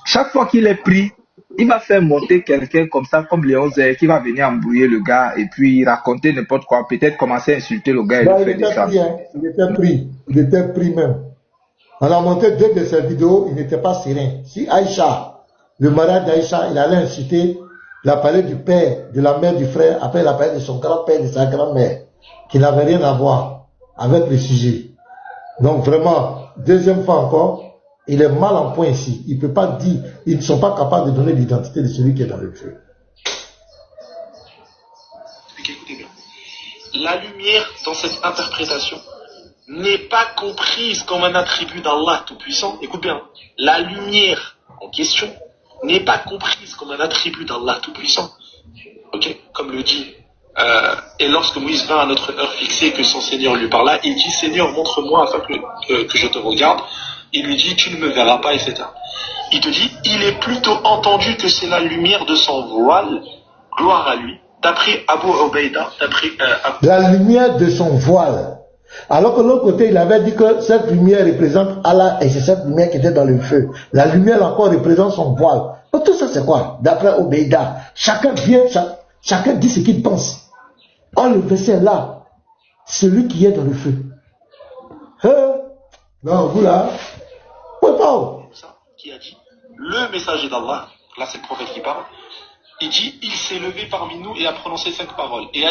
chaque fois qu'il est pris, il va faire monter quelqu'un comme ça, comme Léon Zé, qui va venir embrouiller le gars et puis raconter n'importe quoi, peut-être commencer à insulter le gars et le faire descendre. Il était pris même. On a monté 2 de ses vidéos, il n'était pas serein. Si Aïcha, le mariage d'Aïcha, il allait insulter, il a parlé du père, de la mère, du frère, après il a parlé de son grand-père, de sa grand-mère, qui n'avait rien à voir avec le sujet. Donc vraiment, deuxième fois encore, il est mal en point ici. Il ne peut pas dire, ils ne sont pas capables de donner l'identité de celui qui est dans le feu. Écoutez bien. La lumière dans cette interprétation n'est pas comprise comme un attribut d'Allah Tout-Puissant. Écoute bien, la lumière en question n'est pas comprise comme un attribut d'Allah Tout-Puissant. Ok, comme le dit. Et lorsque Moïse vint à notre heure fixée, que son Seigneur lui parla, il dit, Seigneur, montre-moi afin que je te regarde. Il lui dit, tu ne me verras pas, etc. Il te dit, il est plutôt entendu que c'est la lumière de son voile, gloire à lui, d'après Abu Ubaïda, d'après la lumière de son voile. Alors que de l'autre côté, il avait dit que cette lumière représente Allah et c'est cette lumière qui était dans le feu. La lumière encore représente son voile. Donc, tout ça c'est quoi? D'après Ubaïda, chacun vient, chacun dit ce qu'il pense. Or le verset là, celui qui est dans le feu. Non, vous là, qui a dit, le messager d'Allah, là c'est le prophète qui parle, il dit, il s'est levé parmi nous et a prononcé 5 paroles. Et il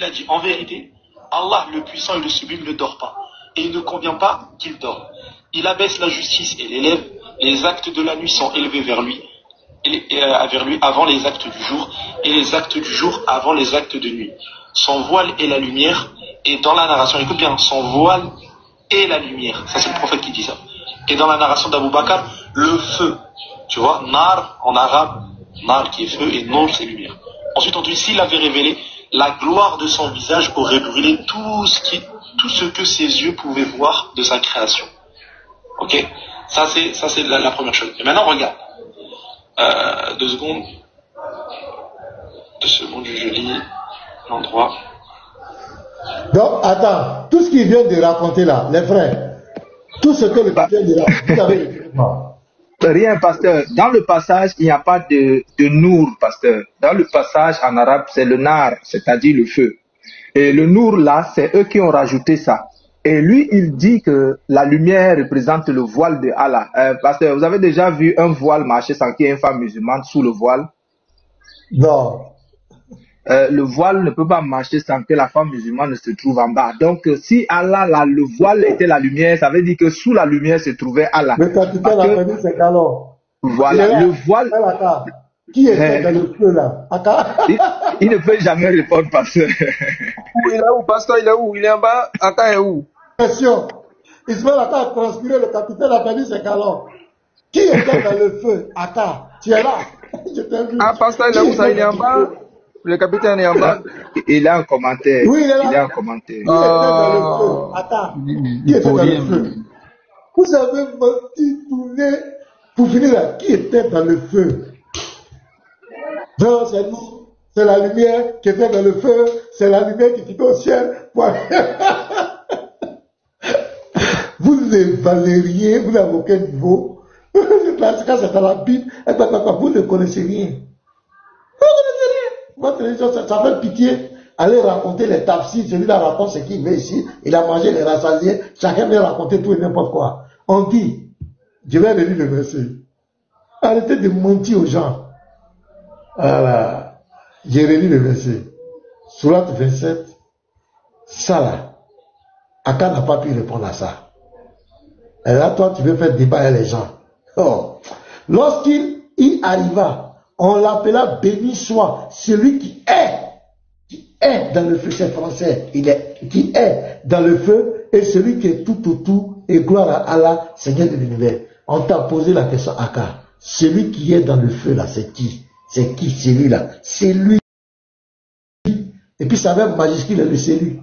a dit, en vérité, Allah le puissant et le sublime ne dort pas. Et il ne convient pas qu'il dort. Il abaisse la justice et l'élève. Les actes de la nuit sont élevés vers lui avant les actes du jour, et les actes du jour avant les actes de nuit. Son voile est la lumière, et dans la narration, écoute bien, son voile est la lumière. Ça c'est le prophète qui dit ça. Et dans la narration d'Abu Bakr, le feu. Tu vois, nar en arabe, nar qui est feu et nour c'est lumière. Ensuite on dit, s'il avait révélé, la gloire de son visage aurait brûlé tout ce que ses yeux pouvaient voir de sa création. Ok, ça c'est la première chose. Et maintenant regarde. 2 secondes, je lis l'endroit. Donc, attends, tout ce qu'il vient de raconter là, les frères, tout ce que le pasteur dit là, vous avez écrit moi. Rien, pasteur. Dans le passage, il n'y a pas de nour, pasteur. Dans le passage en arabe, c'est le nar, c'est-à-dire le feu. Et le nour là, c'est eux qui ont rajouté ça. Et lui, il dit que la lumière représente le voile de Allah. Pasteur, vous avez déjà vu un voile marcher sans qu'il y ait une femme musulmane sous le voile? Non. Le voile ne peut pas marcher sans que la femme musulmane ne se trouve en bas. Donc, si Allah, le voile était la lumière, ça veut dire que sous la lumière se trouvait Allah. Le capitaine a prévu ses galons. Voilà, le voile. Qui est dans le feu là? Il ne peut jamais répondre, pasteur. Il est où, pasteur? Il est où? Il est en bas? Aka est où? Question. Ismaël Aka a transpiré, le capitaine a perdu ses galons. Qui était dans le feu? Aka, tu es là? Je t'ai vu. Ah, pasteur, il est où ça? Il est en bas? Le capitaine est en bas? Il a un commentaire. Oui, il est là. Il a un commentaire. Qui était dans le feu? Aka. Qui était dans le feu? Vous avez menti, tourné. Pour finir là, qui était dans le feu? Non, c'est nous. C'est la lumière qui était dans le feu. C'est la lumière qui quittait au ciel. Voilà. Vous ne valez rien, vous n'avez aucun niveau. Quand c'est dans la Bible, vous ne connaissez rien. Vous ne connaissez rien. Votre religion, ça fait pitié. Allez raconter les tafsirs, celui-là raconte ce qu'il veut ici. Il a mangé les rassasiés. Chacun vient raconter tout et n'importe quoi. On dit, je vais relire le verset. Arrêtez de mentir aux gens. Voilà. J'ai relu le verset. Sourate 27. Ça là. Aka n'a pas pu répondre à ça. Et là, toi, tu veux faire débat avec les gens. Oh. Lorsqu'il y arriva, on l'appela béni soit celui qui est dans le feu, c'est français, qui est dans le feu, et celui qui est tout autour, et gloire à Allah, Seigneur de l'univers. On t'a posé la question, Aka, celui qui est dans le feu là, c'est qui? C'est qui celui-là? C'est lui. Et puis ça même majuscule le c'est lui.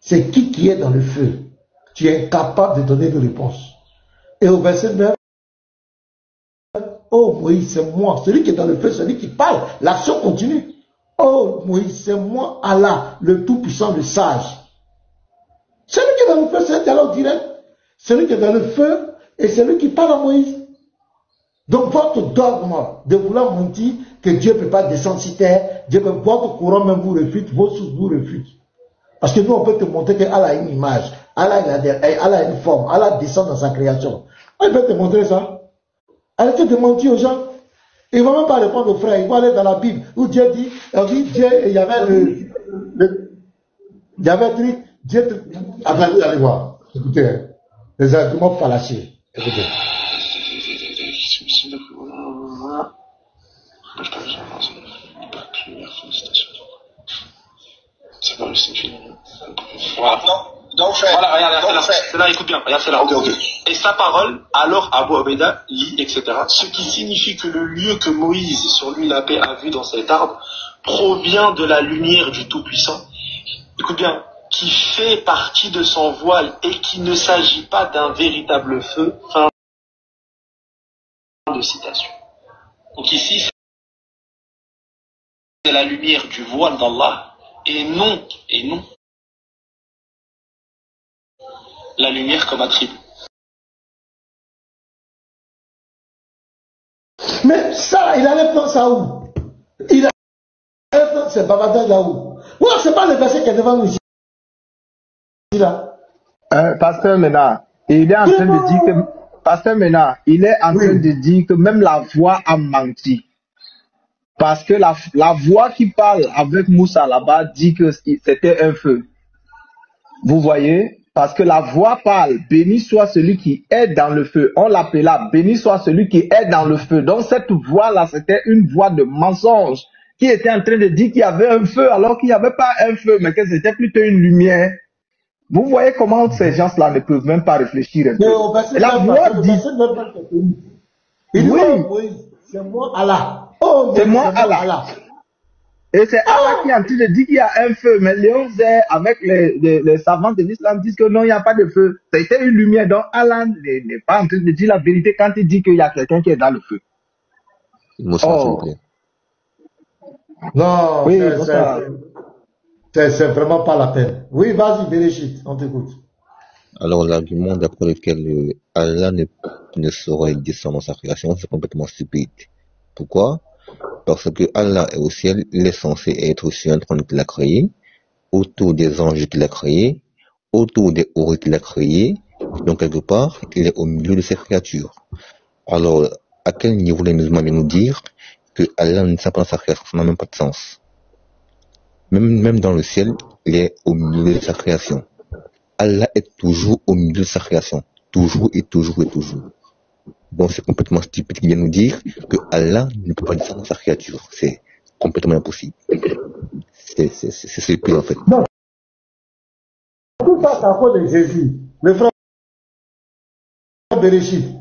C'est qui est dans le feu? Tu es incapable de donner de réponse. Et au verset 9, oh Moïse, c'est moi, celui qui est dans le feu, celui qui parle. L'action continue. Oh Moïse, c'est moi, Allah, le tout-puissant, le sage. Celui qui est dans le feu, c'est un dialogue direct. Celui qui est dans le feu et celui qui parle à Moïse. Donc votre dogme de vouloir mentir que Dieu ne peut pas descendre sur terre, votre courant même vous refute, vos sources vous refutent. Parce que nous on peut te montrer que Allah a une image, Allah a une forme, Allah descend dans sa création. On peut te montrer ça. Arrêtez de mentir aux gens. Ils ne vont même pas répondre aux frères, ils vont aller dans la Bible où Dieu dit, Dieu, il y avait il y avait Dieu, après vous allez voir, écoutez, les arguments fallacieux, écoutez. Donc, frère. Voilà, regarde, c'est là, écoute bien, regarde, c'est là. Ok. Et sa parole, alors Abu Obeda lit, etc. Ce qui signifie que le lieu que Moïse, sur lui la paix, a vu dans cet arbre, provient de la lumière du Tout-Puissant. Écoute bien, qui fait partie de son voile et qui ne s'agit pas d'un véritable feu. Fin de citation. Donc ici, c'est la lumière du voile d'Allah et non la lumière comme attribut. Mais ça, il allait prendre ça où? Il allait prendre ses bavardeurs là où? Ouais, c'est pas le verset qui est devant nous ici. Là. Pasteur Mena, il est en train de dire que Pasteur Mena, il est en train de dire que même la voix a menti. Parce que la voix qui parle avec Moussa là-bas dit que c'était un feu. Vous voyez? Parce que la voix parle, béni soit celui qui est dans le feu. On l'appela, béni soit celui qui est dans le feu. Donc cette voix-là, c'était une voix de mensonge qui était en train de dire qu'il y avait un feu alors qu'il n'y avait pas un feu, mais que c'était plutôt une lumière. Vous voyez comment ces gens-là ne peuvent même pas réfléchir un peu. La voix dit... Oui, c'est moi Allah. Oh, c'est moi Allah. Et c'est Allah qui est en train de dire qu'il y a un feu. Mais Léon Zé, avec les savants de l'islam, disent que non, il n'y a pas de feu. C'était une lumière. Donc Allah n'est pas en train de dire la vérité quand il dit qu'il y a quelqu'un qui est dans le feu. Oh. Non, oui, c'est vraiment pas la peine. Oui, vas-y, Béréchit, on t'écoute. Alors l'argument d'après lequel Allah ne saurait descendre dans sa création, c'est complètement stupide. Pourquoi? Parce que Allah est au ciel, il est censé être sur un trône qu'il a créé, autour des anges qu'il a créés, autour des oreilles qu'il a créés, donc quelque part, il est au milieu de ses créatures. Alors, à quel niveau les musulmans viennent nous dire que Allah ne descend pas dans sa création? Ça n'a même pas de sens. Même dans le ciel, il est au milieu de sa création. Allah est toujours au milieu de sa création. Toujours et toujours et toujours. Bon, c'est complètement stupide qui vient nous dire que Allah ne peut pas descendre dans sa créature. C'est complètement impossible. C'est stupide en fait. Non. Tout ça, c'est à cause de Jésus. Le frère Béréchit.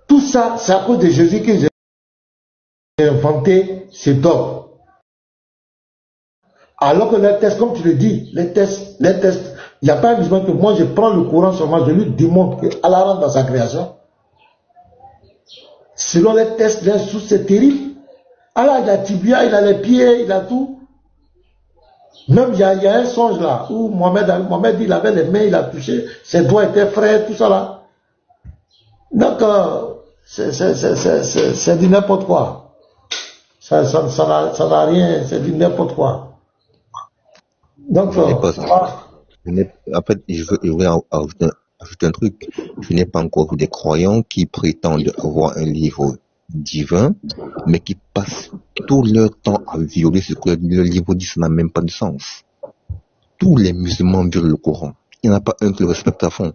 Tout ça, c'est à cause de Jésus que j'ai inventé ce dogme. Alors que les tests, comme tu le dis, les tests, il n'y a pas un musulman que moi je prends le Coran sur moi, je lui démontre qu'Allah rentre dans sa création. Selon les tests, les sous, c'est terrible. Allah, il a tibia, il a les pieds, il a tout. Même il y a un songe là, où Mohamed il avait les mains, il a touché, ses doigts étaient frais, tout ça là. Donc, c'est du n'importe quoi. Ça n'a rien, c'est du n'importe quoi. Donc, en fait, je voulais ajouter un truc. Je n'ai pas encore vu des croyants qui prétendent avoir un livre divin, mais qui passent tout leur temps à violer ce que le livre dit. Ça n'a même pas de sens. Tous les musulmans violent le Coran. Il n'y en a pas un qui le respecte à fond.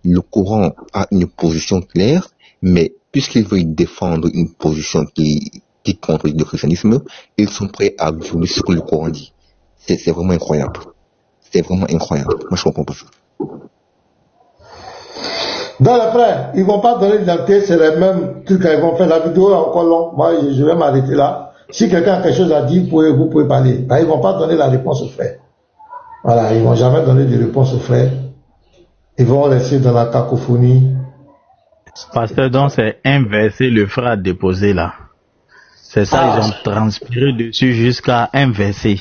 Le Coran a une position claire, mais puisqu'ils veulent défendre une position qui contredit le christianisme, ils sont prêts à violer ce que le Coran dit. C'est vraiment incroyable. C'est vraiment incroyable. Moi, je comprends pas ça. Dans le frère, ils vont pas donner l'identité, c'est les mêmes trucs qu'ils vont faire. La vidéo est encore longue. Moi, je vais m'arrêter là. Si quelqu'un a quelque chose à dire, vous pouvez parler. Ben, ils vont pas donner la réponse aux frères. Voilà, ils vont jamais donner de réponse aux frères. Ils vont rester dans la cacophonie. Pasteur, donc c'est un verset le frère a déposé là. C'est ça, ils ont transpiré dessus jusqu'à un verset.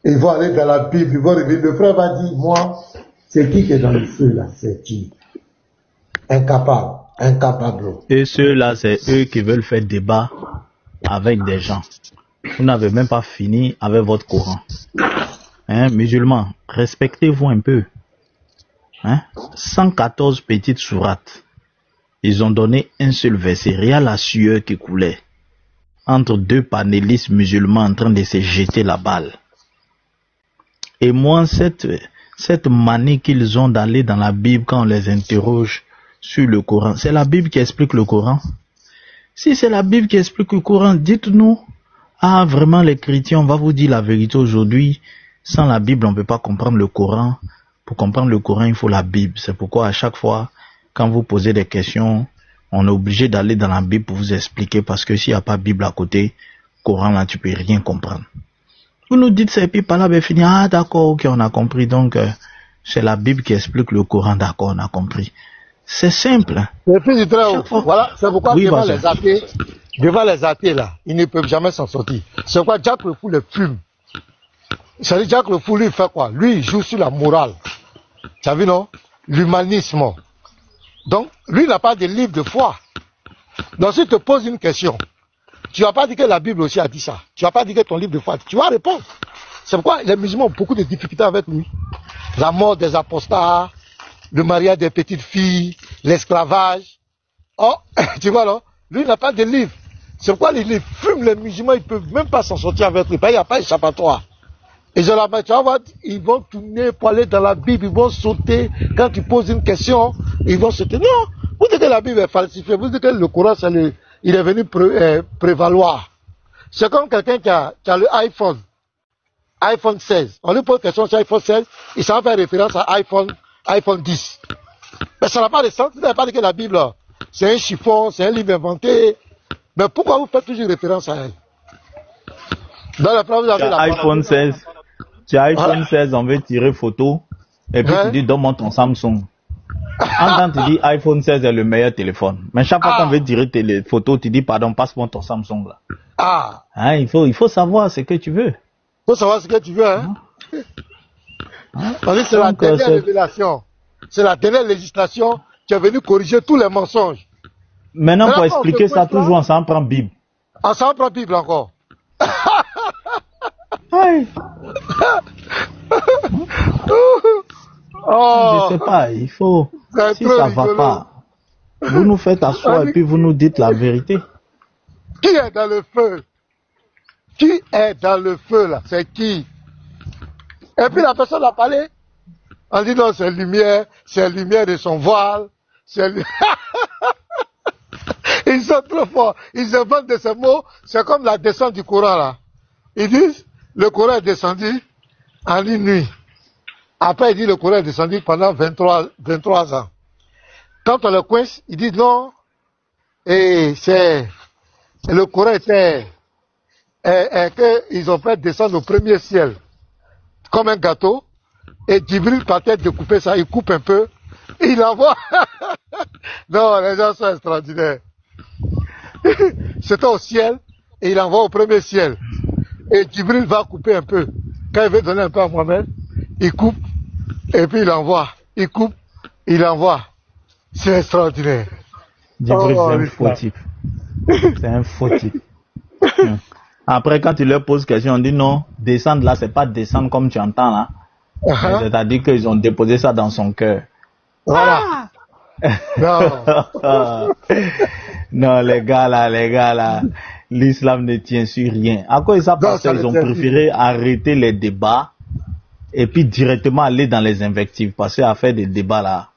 Ils vont aller dans la Bible, ils vont revenir. Le frère va dire, moi, c'est qui est dans le feu là? C'est qui? Incapable. Et ceux-là, c'est eux qui veulent faire débat avec des gens. Vous n'avez même pas fini avec votre Coran. Hein, musulmans, respectez-vous un peu. Hein? 114 petites sourates. Ils ont donné un seul verset. Rien la sueur qui coulait. Entre deux panélistes musulmans en train de se jeter la balle. Et moi, cette manie qu'ils ont d'aller dans la Bible quand on les interroge sur le Coran, c'est la Bible qui explique le Coran. Si c'est la Bible qui explique le Coran, dites-nous, vraiment les chrétiens, on va vous dire la vérité aujourd'hui, sans la Bible on ne peut pas comprendre le Coran, Pour comprendre le Coran, il faut la Bible. C'est pourquoi à chaque fois, quand vous posez des questions, on est obligé d'aller dans la Bible pour vous expliquer, parce que s'il n'y a pas Bible à côté, Coran là, tu peux rien comprendre. Vous nous dites c'est puis par là, ben fini, ah d'accord, ok, on a compris. Donc c'est la Bible qui explique le Coran, d'accord, on a compris. C'est simple. Et puis du très haut. Voilà, c'est pourquoi oui, devant les athées là, ils ne peuvent jamais s'en sortir. C'est pourquoi Jacques le Fou les fume. C'est-à-dire Jacques le Fou, lui, il fait quoi? Lui, il joue sur la morale. Tu as vu, non? L'humanisme. Donc, lui, il n'a pas de livre de foi. Donc, s'il te pose une question, tu ne vas pas dire que la Bible aussi a dit ça. Tu ne vas pas dire que ton livre de foi, tu vas répondre. C'est pourquoi les musulmans ont beaucoup de difficultés avec lui. La mort des apostats, le mariage des petites filles, l'esclavage. Oh, tu vois, non? Lui, il n'a pas de livre. C'est pourquoi les fument, les musulmans, ils ne peuvent même pas s'en sortir avec lui. Il n'y a pas échappatoire. Et je la tu vas voir, ils vont tourner pour aller dans la Bible, ils vont sauter. Quand tu poses une question, ils vont sauter. Non, vous dites que la Bible est falsifiée, vous dites que le Coran, il est venu prévaloir. C'est comme quelqu'un qui a le iPhone 16. On lui pose une question sur iPhone 16, il s'en fait référence à iPhone 10. Mais ça n'a pas de sens, vous n'avez pas dit que la Bible, c'est un chiffon, c'est un livre inventé. Mais pourquoi vous faites toujours référence à elle? Dans la preuve, vous avez iPhone 16. Tu as iPhone 16, on veut tirer photo, et puis tu dis, donne-moi ton Samsung. En temps, tu dis, iPhone 16 est le meilleur téléphone. Mais chaque fois qu'on veut tirer tes photos, tu dis, pardon, passe-moi ton Samsung, là. Hein, il faut savoir ce que tu veux. Il faut savoir ce que tu veux, hein. Parce que c'est la dernière révélation. C'est la dernière législation qui est venue corriger tous les mensonges. Maintenant, pour expliquer ça, toujours, on s'en prend Bible. On s'en prend Bible encore. Je sais pas, il faut. Si ça va pas, vous nous faites asseoir et puis vous nous dites la vérité. Qui est dans le feu? Qui est dans le feu là? C'est qui? Et puis la personne a parlé. On dit non, c'est lumière de son voile. Ils sont trop forts. Ils inventent de ces mots. C'est comme la descente du Coran là. Ils disent, le Coran est descendu en une nuit. Après, ils disent, le Coran est descendu pendant 23 ans. Quand on le coince, ils disent non. Et le Coran était, qu'ils ont fait descendre au premier ciel. Comme un gâteau. Et Djibril partait de couper ça, il coupe un peu. Il envoie. Non, les gens sont extraordinaires. C'était au ciel, et il envoie au premier ciel. Et Djibril va couper un peu. Quand il veut donner un peu à Mohamed, il coupe, et puis il envoie. Il coupe, il envoie. C'est extraordinaire. Djibril, c'est un faux type. C'est un faux type. Après, quand tu leur poses question, on dit non, descendre là, c'est pas descendre comme tu entends là. C'est-à-dire qu'ils ont déposé ça dans son cœur. Voilà. Non. Non, les gars là, l'islam ne tient sur rien. À quoi ça parce qu'ils ont préféré arrêter les débats et puis directement aller dans les invectives, parce qu'à faire des débats là,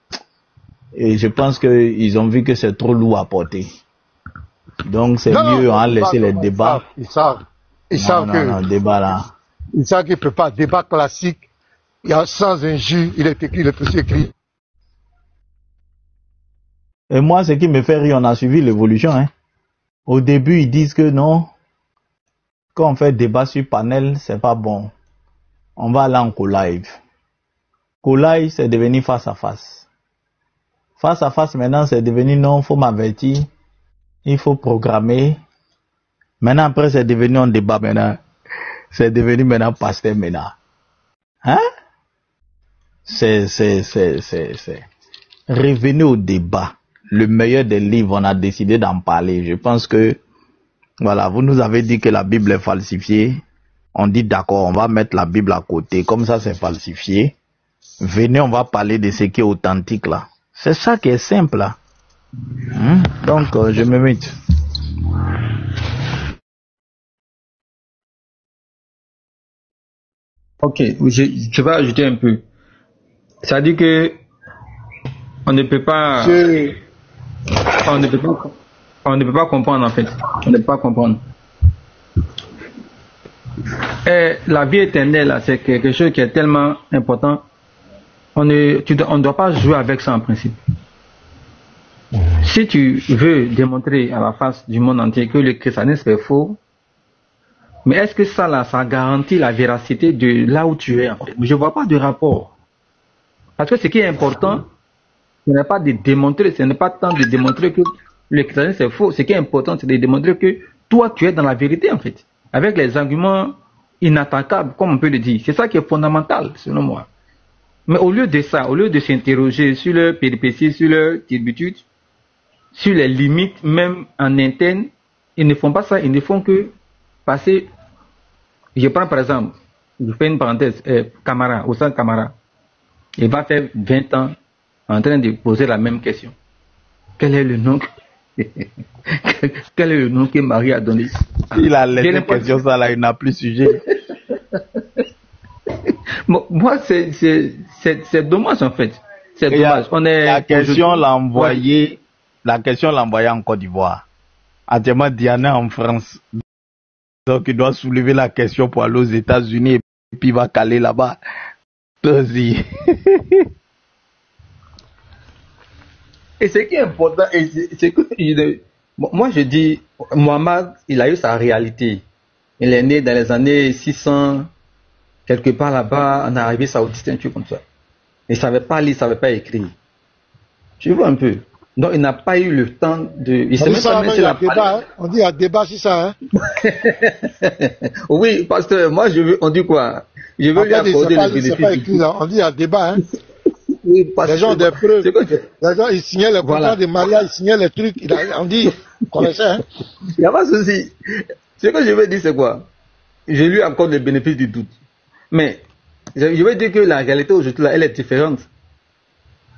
et je pense qu'ils ont vu que c'est trop lourd à porter. Donc c'est mieux à laisser les débats. Ils savent que débat là. Ils savent qu'il ne peut pas. Débat classique, il y a sans injure, il est écrit, il est aussi écrit. Et moi, ce qui me fait rire, on a suivi l'évolution. Hein. Au début, ils disent que non, quand on fait débat sur panel, c'est pas bon. On va aller en co-live. Co-live, c'est devenu face à face. Face à face, maintenant, c'est devenu non, faut m'avertir, il faut programmer. Maintenant, après, c'est devenu un débat maintenant. C'est devenu maintenant pasteur maintenant. Hein? C'est. Revenez au débat. Le meilleur des livres, on a décidé d'en parler. Je pense que, voilà, vous nous avez dit que la Bible est falsifiée. On dit d'accord, on va mettre la Bible à côté. Comme ça, c'est falsifié. Venez, on va parler de ce qui est authentique là. C'est ça qui est simple là. Donc, je me mute. Ok, je vais ajouter un peu. Ça dit que on ne peut pas comprendre en fait. On ne peut pas comprendre. Et la vie éternelle, c'est quelque chose qui est tellement important. On ne doit pas jouer avec ça en principe. Si tu veux démontrer à la face du monde entier que le christianisme est faux, mais est-ce que ça garantit la véracité de là où tu es en fait? Je ne vois pas de rapport. Parce que ce qui est important, ce n'est pas de démontrer, ce n'est pas tant de démontrer que le christianisme est faux. Ce qui est important, c'est de démontrer que toi, tu es dans la vérité en fait. Avec les arguments inattaquables, comme on peut le dire. C'est ça qui est fondamental, selon moi. Mais au lieu de ça, au lieu de s'interroger sur leurs péripéties, sur leurs turpitudes, sur les limites, même en interne, ils ne font pas ça, ils ne font que passer. Je prends par exemple, je fais une parenthèse, Camara, Ousmane Camara, il va faire 20 ans en train de poser la même question. Quel est le nom Quel est le nom que Marie a donné? Il a laissé question, ça là, il n'a plus sujet. Bon, moi, c'est dommage en fait. C'est dommage. La question l'a envoyée en Côte d'Ivoire. Actuellement, Diana en France. Donc, il doit soulever la question pour aller aux États-Unis et puis il va caler là-bas. Vas-y. Et ce qui est important, c'est que moi je dis, Mohammed, il a eu sa réalité. Il est né dans les années 600, quelque part là-bas, en Arabie Saoudite, un truc comme ça. Il ne savait pas lire, il ne savait pas écrire. Tu vois un peu. Donc il n'a pas eu le temps de... Il s'est même pas mis la débat, on dit il y a débat sur ça. Hein? Oui, parce que moi, on dit quoi? Je veux lui accorder le bénéfice. On dit il y a débat. Hein? Oui, les gens des preuves, les gens ils signaient les contrats de mariage, ils signaient les trucs, on dit, connaissez, hein? Il n'y a pas de souci. Ce que je veux dire, c'est quoi? Je lui accorde le bénéfice du doute. Mais, je veux dire que la réalité aujourd'hui, là, elle est différente.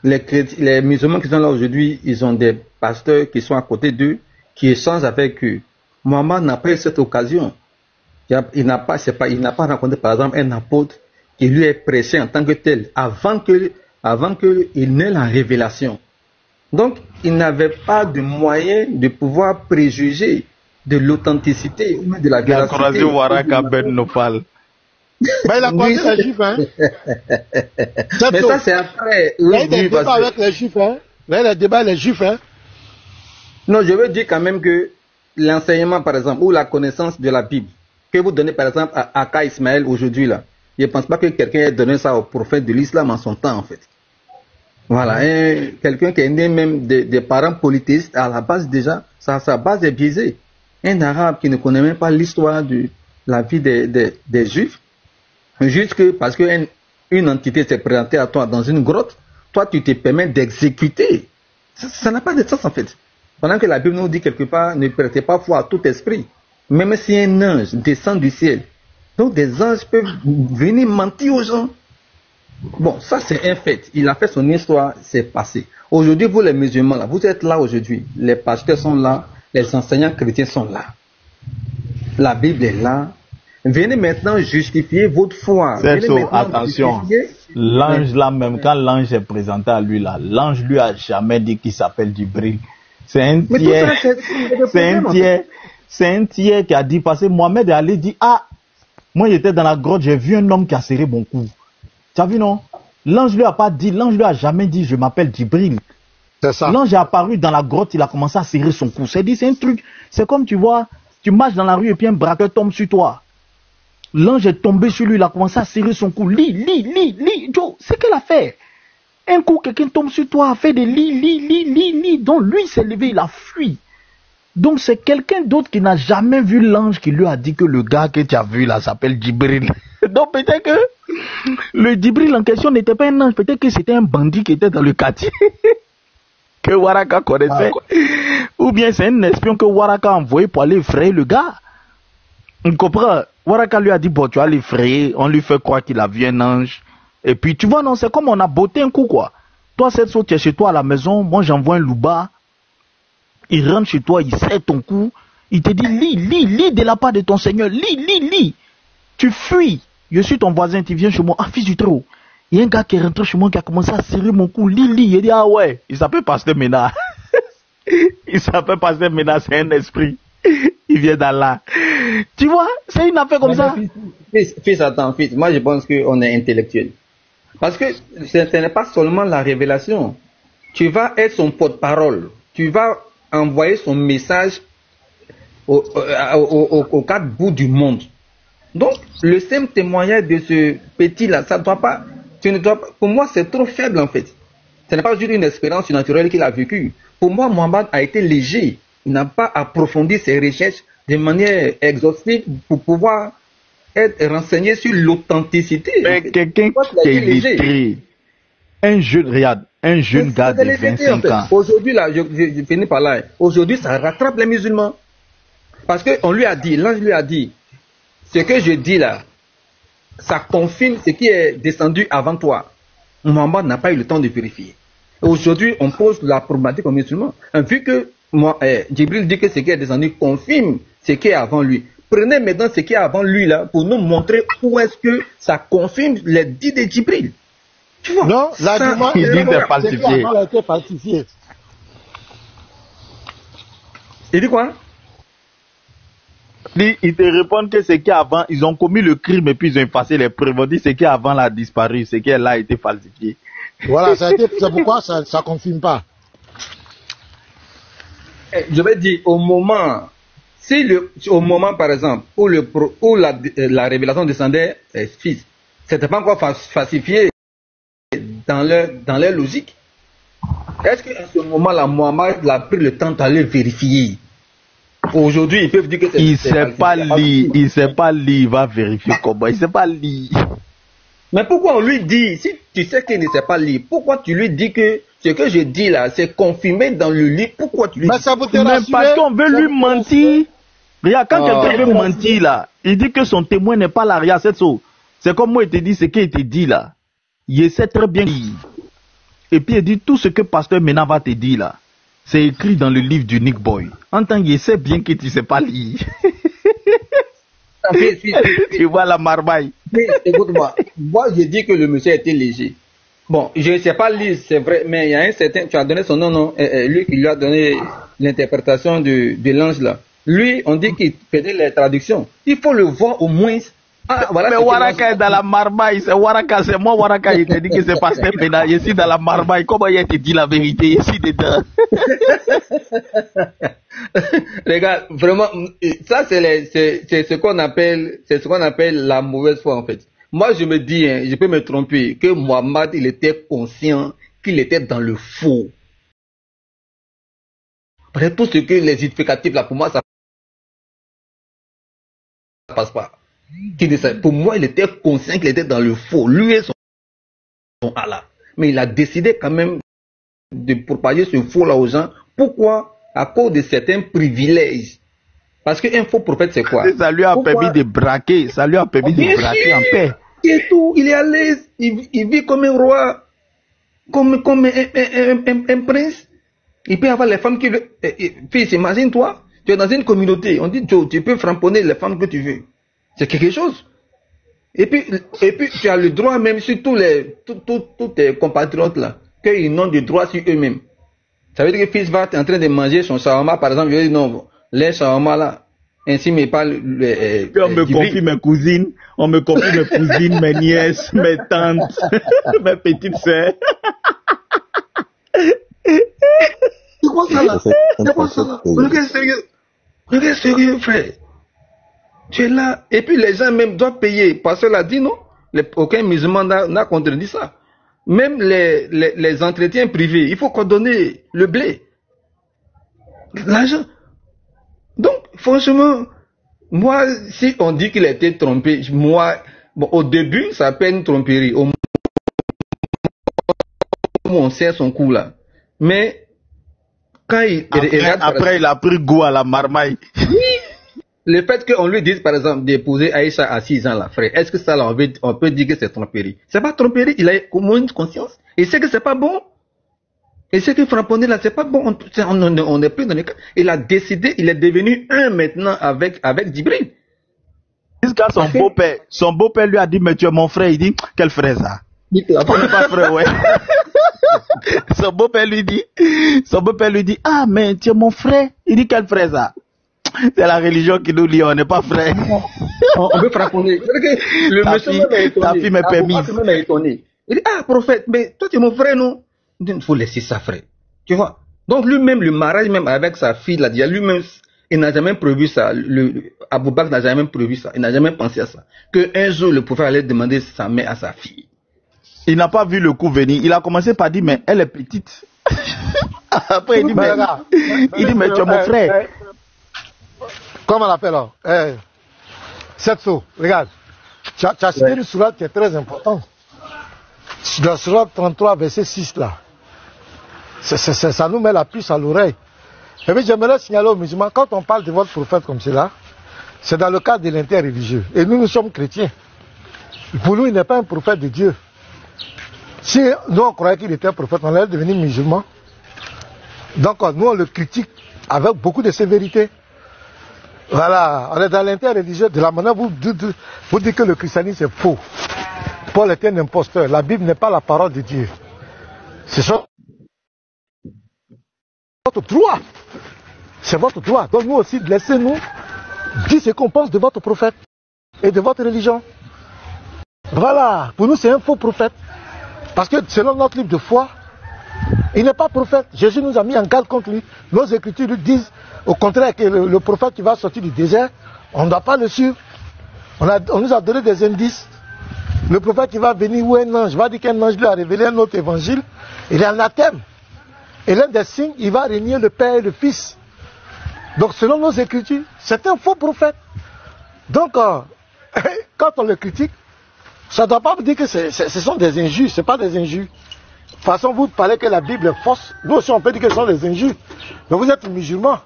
Les musulmans qui sont là aujourd'hui, ils ont des pasteurs qui sont à côté d'eux, qui échangent avec eux. Mohammed n'a pas eu cette occasion. Il n'a pas rencontré, par exemple, un apôtre qui lui est prêché en tant que tel, avant qu'il n'ait la révélation. Donc, il n'avait pas de moyen de pouvoir préjuger de l'authenticité ou de la véracité. Il a croisé Waraka Ben Nopal. Mais il a croisé les Juifs, hein. Mais ça, c'est après. Il y a des débats avec les Juifs, hein. Il y a des débats avec les Juifs, hein. Non, je veux dire quand même que l'enseignement, par exemple, ou la connaissance de la Bible, que vous donnez, par exemple, à Aka Ismaël aujourd'hui, là, je ne pense pas que quelqu'un ait donné ça au prophète de l'islam en son temps, en fait. Voilà, quelqu'un qui est né même des parents polythéistes, à la base déjà, sa base est biaisée. Un arabe qui ne connaît même pas l'histoire de la vie des juifs, juste que parce qu'une entité s'est présentée à toi dans une grotte, toi tu te permets d'exécuter. Ça n'a pas de sens en fait. Pendant que la Bible nous dit quelque part, ne prêtez pas foi à tout esprit. Même si un ange descend du ciel. Donc des anges peuvent venir mentir aux gens. Bon, ça c'est un fait. Il a fait son histoire, c'est passé. Aujourd'hui, vous les musulmans, là, vous êtes là aujourd'hui. Les pasteurs sont là, les enseignants chrétiens sont là. La Bible est là. Venez maintenant justifier votre foi. Attention, l'ange là même, quand l'ange est présenté à lui là, l'ange lui a jamais dit qu'il s'appelle Djibril. C'est un tiers qui a dit, parce que Mohamed est allé dire, ah, moi j'étais dans la grotte, j'ai vu un homme qui a serré mon cou. Tu as vu non? L'ange lui a pas dit, l'ange lui a jamais dit, je m'appelle Djibril. C'est ça. L'ange est apparu dans la grotte, il a commencé à serrer son cou. C'est un truc, c'est comme tu vois, tu marches dans la rue et puis un braqueur tombe sur toi. L'ange est tombé sur lui, il a commencé à serrer son cou. Joe, c'est qu'elle a fait. Un coup, quelqu'un tombe sur toi, a fait des lit. Donc lui s'est levé, il a fui. Donc c'est quelqu'un d'autre qui n'a jamais vu l'ange qui lui a dit que le gars que tu as vu là s'appelle Djibril. Donc peut-être que le Djibril en question n'était pas un ange, peut-être que c'était un bandit qui était dans le quartier. Que Waraka connaissait. Ou bien c'est un espion que Waraka a envoyé pour aller effrayer le gars. On comprend. Waraka lui a dit, bon, tu vas l'effrayer, on lui fait croire qu'il a vu un ange. Et puis, tu vois, non, c'est comme on a botté un coup, quoi. Toi, cette sauce, tu es chez toi à la maison, moi j'envoie un louba, il rentre chez toi, il serre ton cou, il te dit, lis de la part de ton Seigneur, lis. Tu fuis. Je suis ton voisin, tu viens chez moi, ah, fils du trou. Il y a un gars qui est rentré chez moi qui a commencé à serrer mon cou, lis. Il dit, ah ouais, il s'appelle Pasteur Mena. Il s'appelle Pasteur Mena, c'est un esprit. Il vient d'Allah. Tu vois, c'est une affaire comme ça. Fils, attends, fils. Moi, je pense qu'on est intellectuel. Parce que ce n'est pas seulement la révélation. Tu vas être son porte-parole. Tu vas envoyer son message aux quatre bouts du monde. Donc, le simple témoignage de ce petit-là, ça doit pas, pour moi, c'est trop faible en fait. Ce n'est pas juste une expérience naturelle qu'il a vécue. Pour moi, Mohamed a été léger. Il n'a pas approfondi ses recherches de manière exhaustive pour pouvoir être renseigné sur l'authenticité. Mais quelqu'un qui est illettré, un jeune gars de 25 ans. Aujourd'hui, là, je finis par là. Aujourd'hui, ça rattrape les musulmans. Parce qu'on lui a dit, l'ange lui a dit, ce que je dis là, ça confirme ce qui est descendu avant toi. Mohamed n'a pas eu le temps de vérifier. Aujourd'hui, on pose la problématique aux musulmans. Vu que Djibril dit que ce qui est descendu confirme ce qui est avant lui. Prenez maintenant ce qui est avant lui là pour nous montrer où est-ce que ça confirme les dits de Djibril. Tu vois? Non, l'argument il dit c'est falsifié. a été falsifié. Il dit quoi? Ils te répondent que ce qui est avant, ils ont commis le crime et puis ils ont effacé les preuves. On dit ce qui est avant a disparu, ce qui est là a été falsifié. Voilà, c'est pourquoi ça ne confirme pas. Je vais dire, au moment par exemple, où la révélation descendait fils, c'était pas encore falsifié dans leur logique. Est-ce qu'à ce moment-là, Mohamed a pris le temps d'aller vérifier? Aujourd'hui, ils peuvent dire que c'est il sait pas lire, il va vérifier comment, il sait pas lire. Mais pourquoi on lui dit, si tu sais qu'il ne sait pas lire, pourquoi tu lui dis que ce que je dis là, c'est confirmé dans le livre? Pourquoi tu lui dis? Mais parce qu'on veut lui mentir. Regarde, quand quelqu'un veut mentir là, il dit que son témoin n'est pas là. Regarde, c'est comme moi, il te dit ce qu'il te dit là. Il sait très bien lire. Et puis il dit tout ce que Pasteur Mena va te dire là, c'est écrit dans le livre du Nick Boy. En tant qu'il sait bien que tu ne sais pas lire. Tu vois la marmaille. Écoute-moi, moi je dis que le monsieur était léger. Bon, je ne sais pas lire, c'est vrai, mais il y a un certain, tu as donné son nom, non? Lui qui lui a donné l'interprétation de l'ange là. Lui, on dit qu'il faisait les traductions. Il faut le voir au moins. Ah, voilà, mais Waraka est dans la marmaille, c'est Waraka, c'est moi Waraka, il te dit que c'est Pasteur Mena, je suis dans la marmaille, comment il te dit la vérité, je suis dedans. Regarde, vraiment, ça c'est ce qu'on appelle la mauvaise foi en fait. Moi je me dis, hein, je peux me tromper, que Mohamed il était conscient qu'il était dans le faux. Après tout ce que les justificatifs là, pour moi ça passe pas. Pour moi, il était conscient qu'il était dans le faux. Lui et son Allah. Mais il a décidé quand même de propager ce faux-là aux gens. Pourquoi? À cause de certains privilèges. Parce qu'un faux prophète, c'est quoi? Ça lui a permis de braquer. Ça lui a permis de braquer en paix. Et tout, il est à l'aise. Il vit comme un roi. Comme un prince. Il peut avoir les femmes qui veulent. Fils, imagine-toi, tu es dans une communauté. On dit, tu peux framponner les femmes que tu veux. C'est quelque chose. Et puis tu as le droit même sur tous tes compatriotes là, qu'ils n'ont de droit sur eux-mêmes. Ça veut dire que fils va être en train de manger son shawarma, par exemple, je vais dire non, les shawarma là, ainsi mais pas puis on me confie mes cousines, mes nièces, mes tantes, mes petites sœurs. C'est quoi ça là? C'est quoi ça là? Regarde sérieux, frère. Tu es là, et puis les gens même doivent payer. Parce qu'il a dit non, aucun musulman n'a contredit ça. Même les entretiens privés, il faut qu'on donne le blé, l'argent. Donc, franchement, moi, si on dit qu'il a été trompé, moi, bon, au début, ça s'appelle une tromperie. Au moment où on sert son coup là. Mais, quand après il a pris goût à la marmaille. Le fait qu'on lui dise, par exemple, d'épouser Aïcha à 6 ans, là, frère, est-ce que ça, là, on peut dire que c'est tromperie? C'est pas tromperie, il a au moins une conscience. Il sait que c'est pas bon. Il sait que frapponner, là, c'est pas bon. On n'est plus dans le cas. Il a décidé, il est devenu un maintenant avec Djibril. Jusqu'à son beau-père lui a dit, mais tu es mon frère. Il dit, quel frère ça? On n'est pas frère, ouais. Son beau-père lui dit, ah, mais tu es mon frère. Il dit, quel frère ça? C'est la religion qui nous lie, on n'est pas frères. On peut frapponner. Le monsieur même est étonné. Ta fille m'est permise. Même est étonné. Il dit, ah, prophète, mais toi, tu es mon frère, non? Il faut laisser ça, frère. Tu vois? Donc, lui-même, le mariage, même avec sa fille, là, lui-même, il n'a jamais prévu ça. Abou Bakr n'a jamais prévu ça. Il n'a jamais pensé à ça. Qu'un jour, le prophète allait demander sa main à sa fille. Il n'a pas vu le coup venir. Il a commencé par dire, mais elle est petite. Après, il dit, mais tu es mon frère. Comment on l'appelle là? Setso, regarde. Tu as cité une sourate qui est très importante. La sourate 33, verset 6 là. Ça nous met la puce à l'oreille. Et puis j'aimerais signaler aux musulmans, quand on parle de votre prophète comme cela, c'est dans le cadre de l'interreligieux. Et nous sommes chrétiens. Pour nous, il n'est pas un prophète de Dieu. Si nous on croyait qu'il était un prophète, on allait devenir musulman. Donc nous on le critique avec beaucoup de sévérité. Voilà, on est dans l'interreligieux. De la manière vous dites que le christianisme est faux. Paul était un imposteur. La Bible n'est pas la parole de Dieu. C'est votre droit. C'est votre droit. Donc nous aussi, laissez-nous dire ce qu'on pense de votre prophète et de votre religion. Voilà, pour nous c'est un faux prophète. Parce que selon notre livre de foi, il n'est pas prophète. Jésus nous a mis en garde contre lui. Nos écritures nous disent au contraire que le prophète qui va sortir du désert, on ne doit pas le suivre. On nous a donné des indices. Le prophète qui va venir ou un ange va dire qu'un ange lui a révélé un autre évangile. Il est anathème. Et l'un des signes, il va régner le Père et le Fils. Donc selon nos écritures, c'est un faux prophète. Donc quand on le critique, ça ne doit pas vous dire que ce sont des injures, ce n'est pas des injures. De toute façon, vous parlez que la Bible est fausse. Nous aussi, on peut dire que ce sont des injures. Mais vous êtes musulman.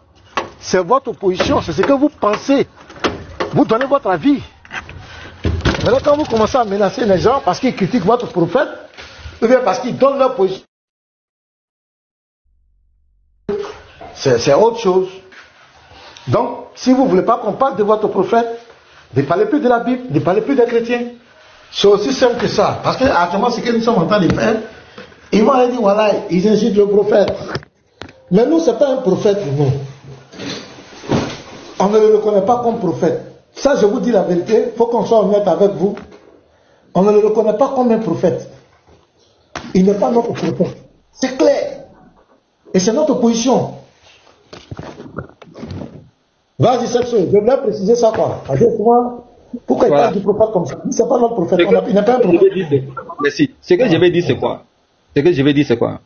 C'est votre position, c'est ce que vous pensez. Vous donnez votre avis. Maintenant, quand vous commencez à menacer les gens parce qu'ils critiquent votre prophète, ou bien parce qu'ils donnent leur position, c'est autre chose. Donc, si vous ne voulez pas qu'on parle de votre prophète, ne parlez plus de la Bible, ne parlez plus des chrétiens. C'est aussi simple que ça. Parce que actuellement, ce que nous sommes en train de faire, ils vont aller dire, voilà, ils insultent le prophète. Mais nous, ce n'est pas un prophète pour nous. On ne le reconnaît pas comme prophète. Ça, je vous dis la vérité, il faut qu'on soit honnête avec vous. On ne le reconnaît pas comme un prophète. Il n'est pas notre prophète. C'est clair. Et c'est notre position. Vas-y, Sepso, je voulais préciser ça quoi. Pourquoi il parle du prophète comme ça? C'est pas notre prophète. Il n'est pas un prophète. Merci. Ce que je vais dire, c'est quoi?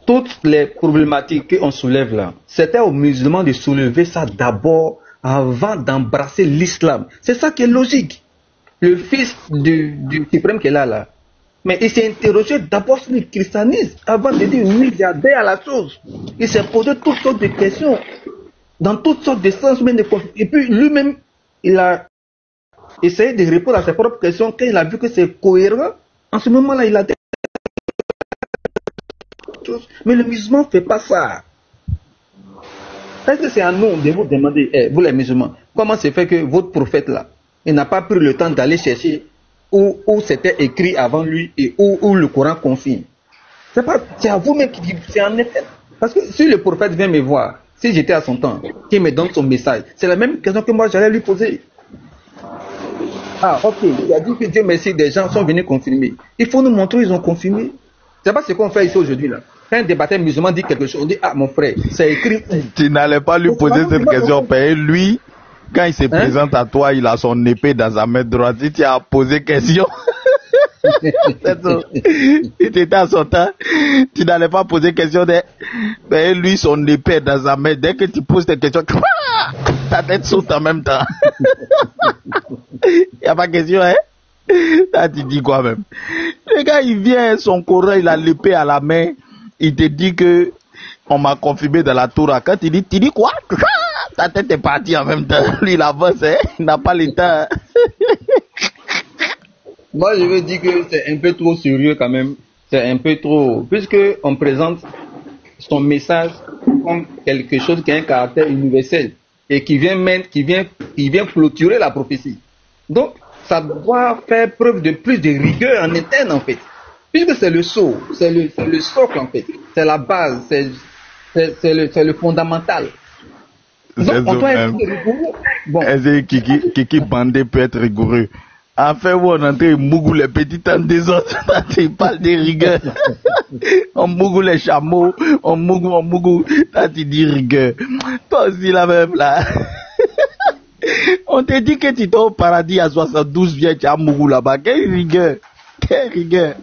Toutes les problématiques qu'on soulève là, c'était aux musulmans de soulever ça d'abord avant d'embrasser l'islam. C'est ça qui est logique. Le fils du suprême qui est là. Mais il s'est interrogé d'abord sur le christianisme avant de dire oui, j'ai adhéré à la chose. Il s'est posé toutes sortes de questions, dans toutes sortes de sens. Et puis lui-même, il a essayé de répondre à ses propres questions. Quand il a vu que c'est cohérent, en ce moment-là, il a dit. Mais le musulman ne fait pas ça. Est-ce que c'est à nous de vous demander, vous les musulmans, comment c'est fait que votre prophète là, il n'a pas pris le temps d'aller chercher où c'était écrit avant lui et où le Coran confirme? C'est à vous-même qui dit, c'est en effet. Parce que si le prophète vient me voir, si j'étais à son temps, qu'il me donne son message, c'est la même question que moi j'allais lui poser. Ah, ok, il a dit que Dieu merci, des gens sont venus confirmer. Il faut nous montrer ils ont confirmé. C'est pas ce qu'on fait ici aujourd'hui là. Quand un débatteur musulman dit quelque chose, on dit, ah mon frère, c'est écrit. Tu n'allais pas lui poser cette question, mais lui, quand il se présente à toi, il a son épée dans sa main droite. Si tu as posé question, il était à son temps, tu n'allais pas poser question mais lui, son épée dans sa main. Dès que tu poses des questions, ta tête saute en même temps. Il n'y a pas question, hein? Là, tu dis quoi même? Le gars, il vient, son Coran, il a l'épée à la main. Il te dit que on m'a confirmé dans la Torah. Quand tu dis quoi? Ta tête est partie en même temps. Lui, il avance, hein? Il n'a pas le temps. Moi, je veux dire que c'est un peu trop sérieux quand même. C'est un peu trop. Puisque on présente son message comme quelque chose qui a un caractère universel et qui vient clôturer la prophétie. Donc, ça doit faire preuve de plus de rigueur en interne en fait. Puisque c'est le socle en fait, c'est la base, c'est le fondamental. Donc on doit être rigoureux. Bon. Kiki Bandé peut être rigoureux. Enfin, où on entend Mougou les petits temps des autres. Tu parles des rigueurs. On Mougou les chameaux. On Mougou. Là, tu dis rigueur. Toi aussi, la même, là. On te dit que tu es au paradis à 72, viens, tu as Mougou là-bas. Quelle rigueur. Quelle rigueur.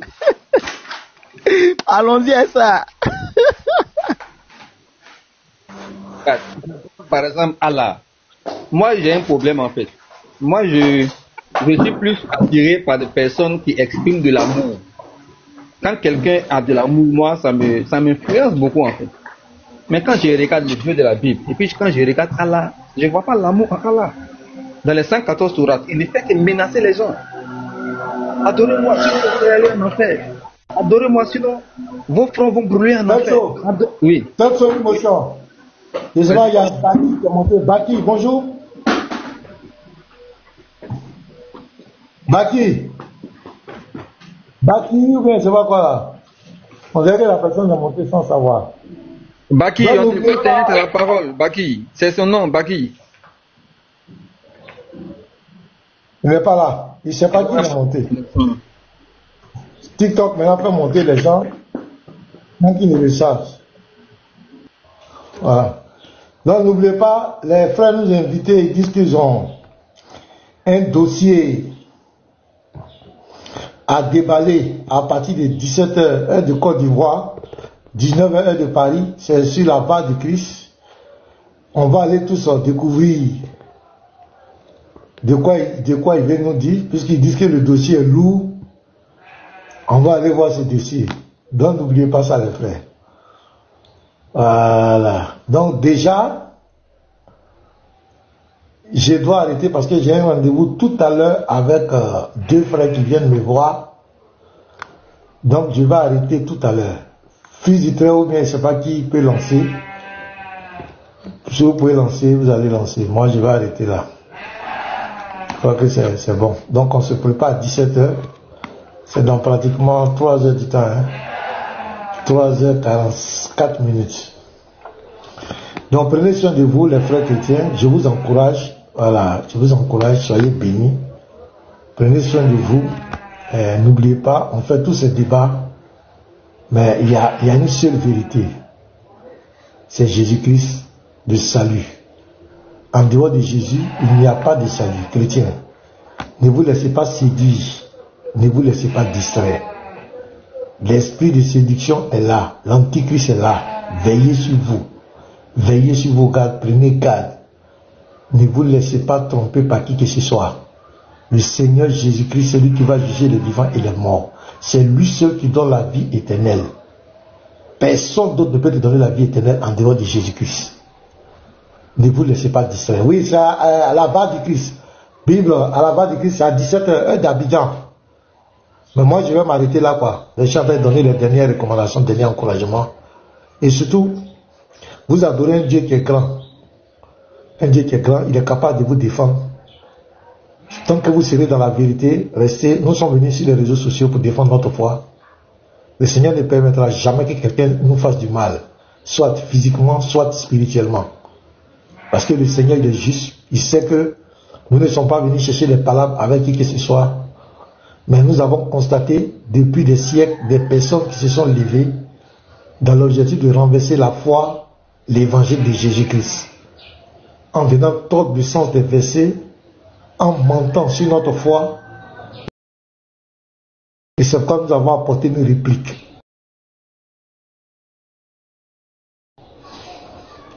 Allons-y à ça. Par exemple, Allah. Moi, j'ai un problème, en fait. Moi, je suis plus attiré par des personnes qui expriment de l'amour. Quand quelqu'un a de l'amour, moi, ça m'influence beaucoup, en fait. Mais quand je regarde le Dieu de la Bible, et puis quand je regarde Allah, je ne vois pas l'amour en Allah. Dans les 114 sourates, il ne fait que menacer les gens. Adorez-moi, sinon vous allez aller en enfer. Adorez-moi, sinon vos fronts vont brûler en enfer. Oui. Cette seule émotion. Désolé, il y a Baki qui a monté. Baki, bonjour. Baki, ou bien c'est pas quoi là? On dirait que la personne a monté sans savoir. Baki, on t'écoute, t'as la parole. Baki, c'est son nom, Baki. Il n'est pas là. Il ne sait pas qui l'a monté. TikTok maintenant peut monter les gens, même qu'ils ne le savent. Voilà. Donc n'oubliez pas, les frères nous invitent, ils disent qu'ils ont un dossier à déballer à partir de 17h, heure de Côte d'Ivoire, 19h, heure de Paris, c'est sur la barre du Christ. On va aller tous découvrir de quoi il vient nous dire, puisqu'ils disent que le dossier est lourd. On va aller voir ce dossier. Donc n'oubliez pas ça les frères. Voilà. Donc déjà, je dois arrêter parce que j'ai un rendez-vous tout à l'heure avec deux frères qui viennent me voir. Donc je vais arrêter tout à l'heure. Fils du très haut, bien, je ne sais pas qui peut lancer. Si vous pouvez lancer, vous allez lancer. Moi, je vais arrêter là. Je crois que c'est bon. Donc on se prépare à 17h. C'est dans pratiquement 3 heures du temps. 3h44 minutes. Donc prenez soin de vous, les frères chrétiens. Je vous encourage. Voilà, je vous encourage. Soyez bénis. Prenez soin de vous. N'oubliez pas, on fait tous ces débats. Mais il y a une seule vérité. C'est Jésus-Christ, le salut. En dehors de Jésus, il n'y a pas de salut chrétien. Ne vous laissez pas séduire. Ne vous laissez pas distraire. L'esprit de séduction est là. L'antichrist est là. Veillez sur vous. Veillez sur vos gardes. Prenez garde. Ne vous laissez pas tromper par qui que ce soit. Le Seigneur Jésus-Christ, c'est lui qui va juger les vivants et les morts. C'est lui seul qui donne la vie éternelle. Personne d'autre ne peut te donner la vie éternelle en dehors de Jésus-Christ. Ne vous laissez pas distraire. Oui, c'est à la barre du Christ. Bible, à la barre du Christ, c'est à 17h, heure d'Abidjan. Mais moi, je vais m'arrêter là, quoi. Les gens vont donner les dernières recommandations, les derniers encouragements. Et surtout, vous adorez un Dieu qui est grand. Un Dieu qui est grand, il est capable de vous défendre. Tant que vous serez dans la vérité, restez. Nous sommes venus sur les réseaux sociaux pour défendre notre foi. Le Seigneur ne permettra jamais que quelqu'un nous fasse du mal, soit physiquement, soit spirituellement. Parce que le Seigneur, il est juste. Il sait que nous ne sommes pas venus chercher les palabres avec qui que ce soit. Mais nous avons constaté depuis des siècles des personnes qui se sont levées dans l'objectif de renverser la foi, l'évangile de Jésus-Christ. En venant tordre le sens des versets, en mentant sur notre foi. Et c'est pourquoi nous avons apporté une réplique.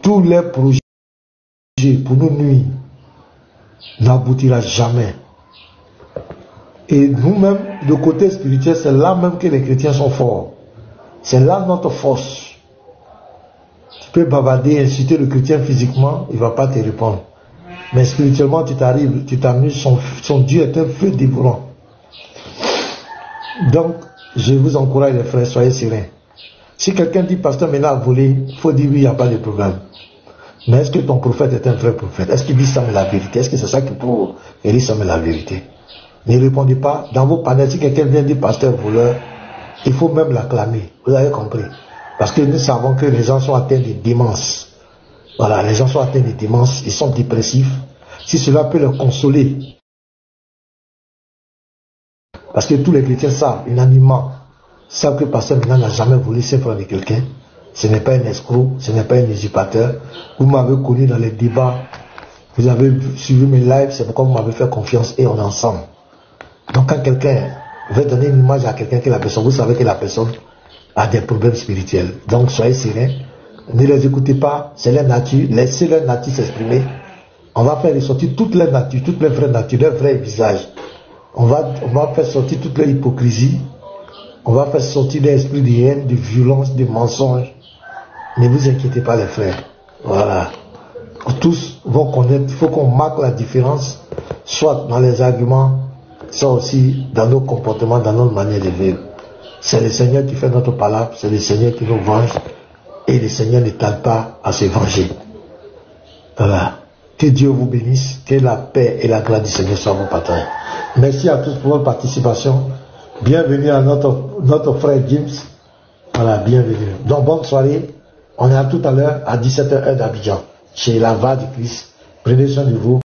Tous les projets pour nous nuire n'aboutira jamais. Et nous-mêmes, le côté spirituel, c'est là même que les chrétiens sont forts. C'est là notre force. Tu peux bavarder, insulter le chrétien physiquement, il ne va pas te répondre. Mais spirituellement, tu t'arrives, tu t'amuses, son Dieu est un feu dévorant. Donc, je vous encourage les frères, soyez sereins. Si quelqu'un dit, pasteur, maintenant à voler, il faut dire oui, il n'y a pas de problème. Mais est-ce que ton prophète est un vrai prophète? Est-ce qu'il dit ça mais la vérité? Est-ce que c'est ça qu'il faut? Il dit ça mais la vérité. Ne répondez pas. Dans vos panels, si quelqu'un vient dire pasteur voleur, il faut même l'acclamer. Vous avez compris? Parce que nous savons que les gens sont atteints de démence. Voilà, les gens sont atteints de démence, ils sont dépressifs. Si cela peut les consoler, Parce que tous les chrétiens savent, unanimement, savent que pasteur Mena n'a jamais volé 5 francs de quelqu'un. Ce n'est pas un escroc, ce n'est pas un usurpateur. Vous m'avez connu dans les débats, vous avez suivi mes lives, c'est pourquoi vous m'avez fait confiance et on est ensemble. Donc quand quelqu'un veut donner une image à quelqu'un que la personne, vous savez que la personne a des problèmes spirituels. Donc soyez sereins, ne les écoutez pas, c'est leur nature, laissez leur nature s'exprimer. On va faire ressortir toute leur nature, toute leur vraie nature, leur vrai visage. On va faire sortir toute leur hypocrisie. On va faire sortir l'esprit de haine, de violence, de mensonge. Ne vous inquiétez pas les frères. Voilà. Tous vont connaître, il faut qu'on marque la différence, soit dans les arguments, soit aussi dans nos comportements, dans notre manière de vivre. C'est le Seigneur qui fait notre palabre, c'est le Seigneur qui nous venge, et le Seigneur ne tarde pas à se venger. Voilà. Que Dieu vous bénisse, que la paix et la grâce du Seigneur soient vos partages. Merci à tous pour votre participation. Bienvenue à notre frère James. Voilà, bienvenue. Donc bonne soirée. On est à tout à l'heure à 17h d'Abidjan, chez la Voix du Christ. Prenez soin de vous.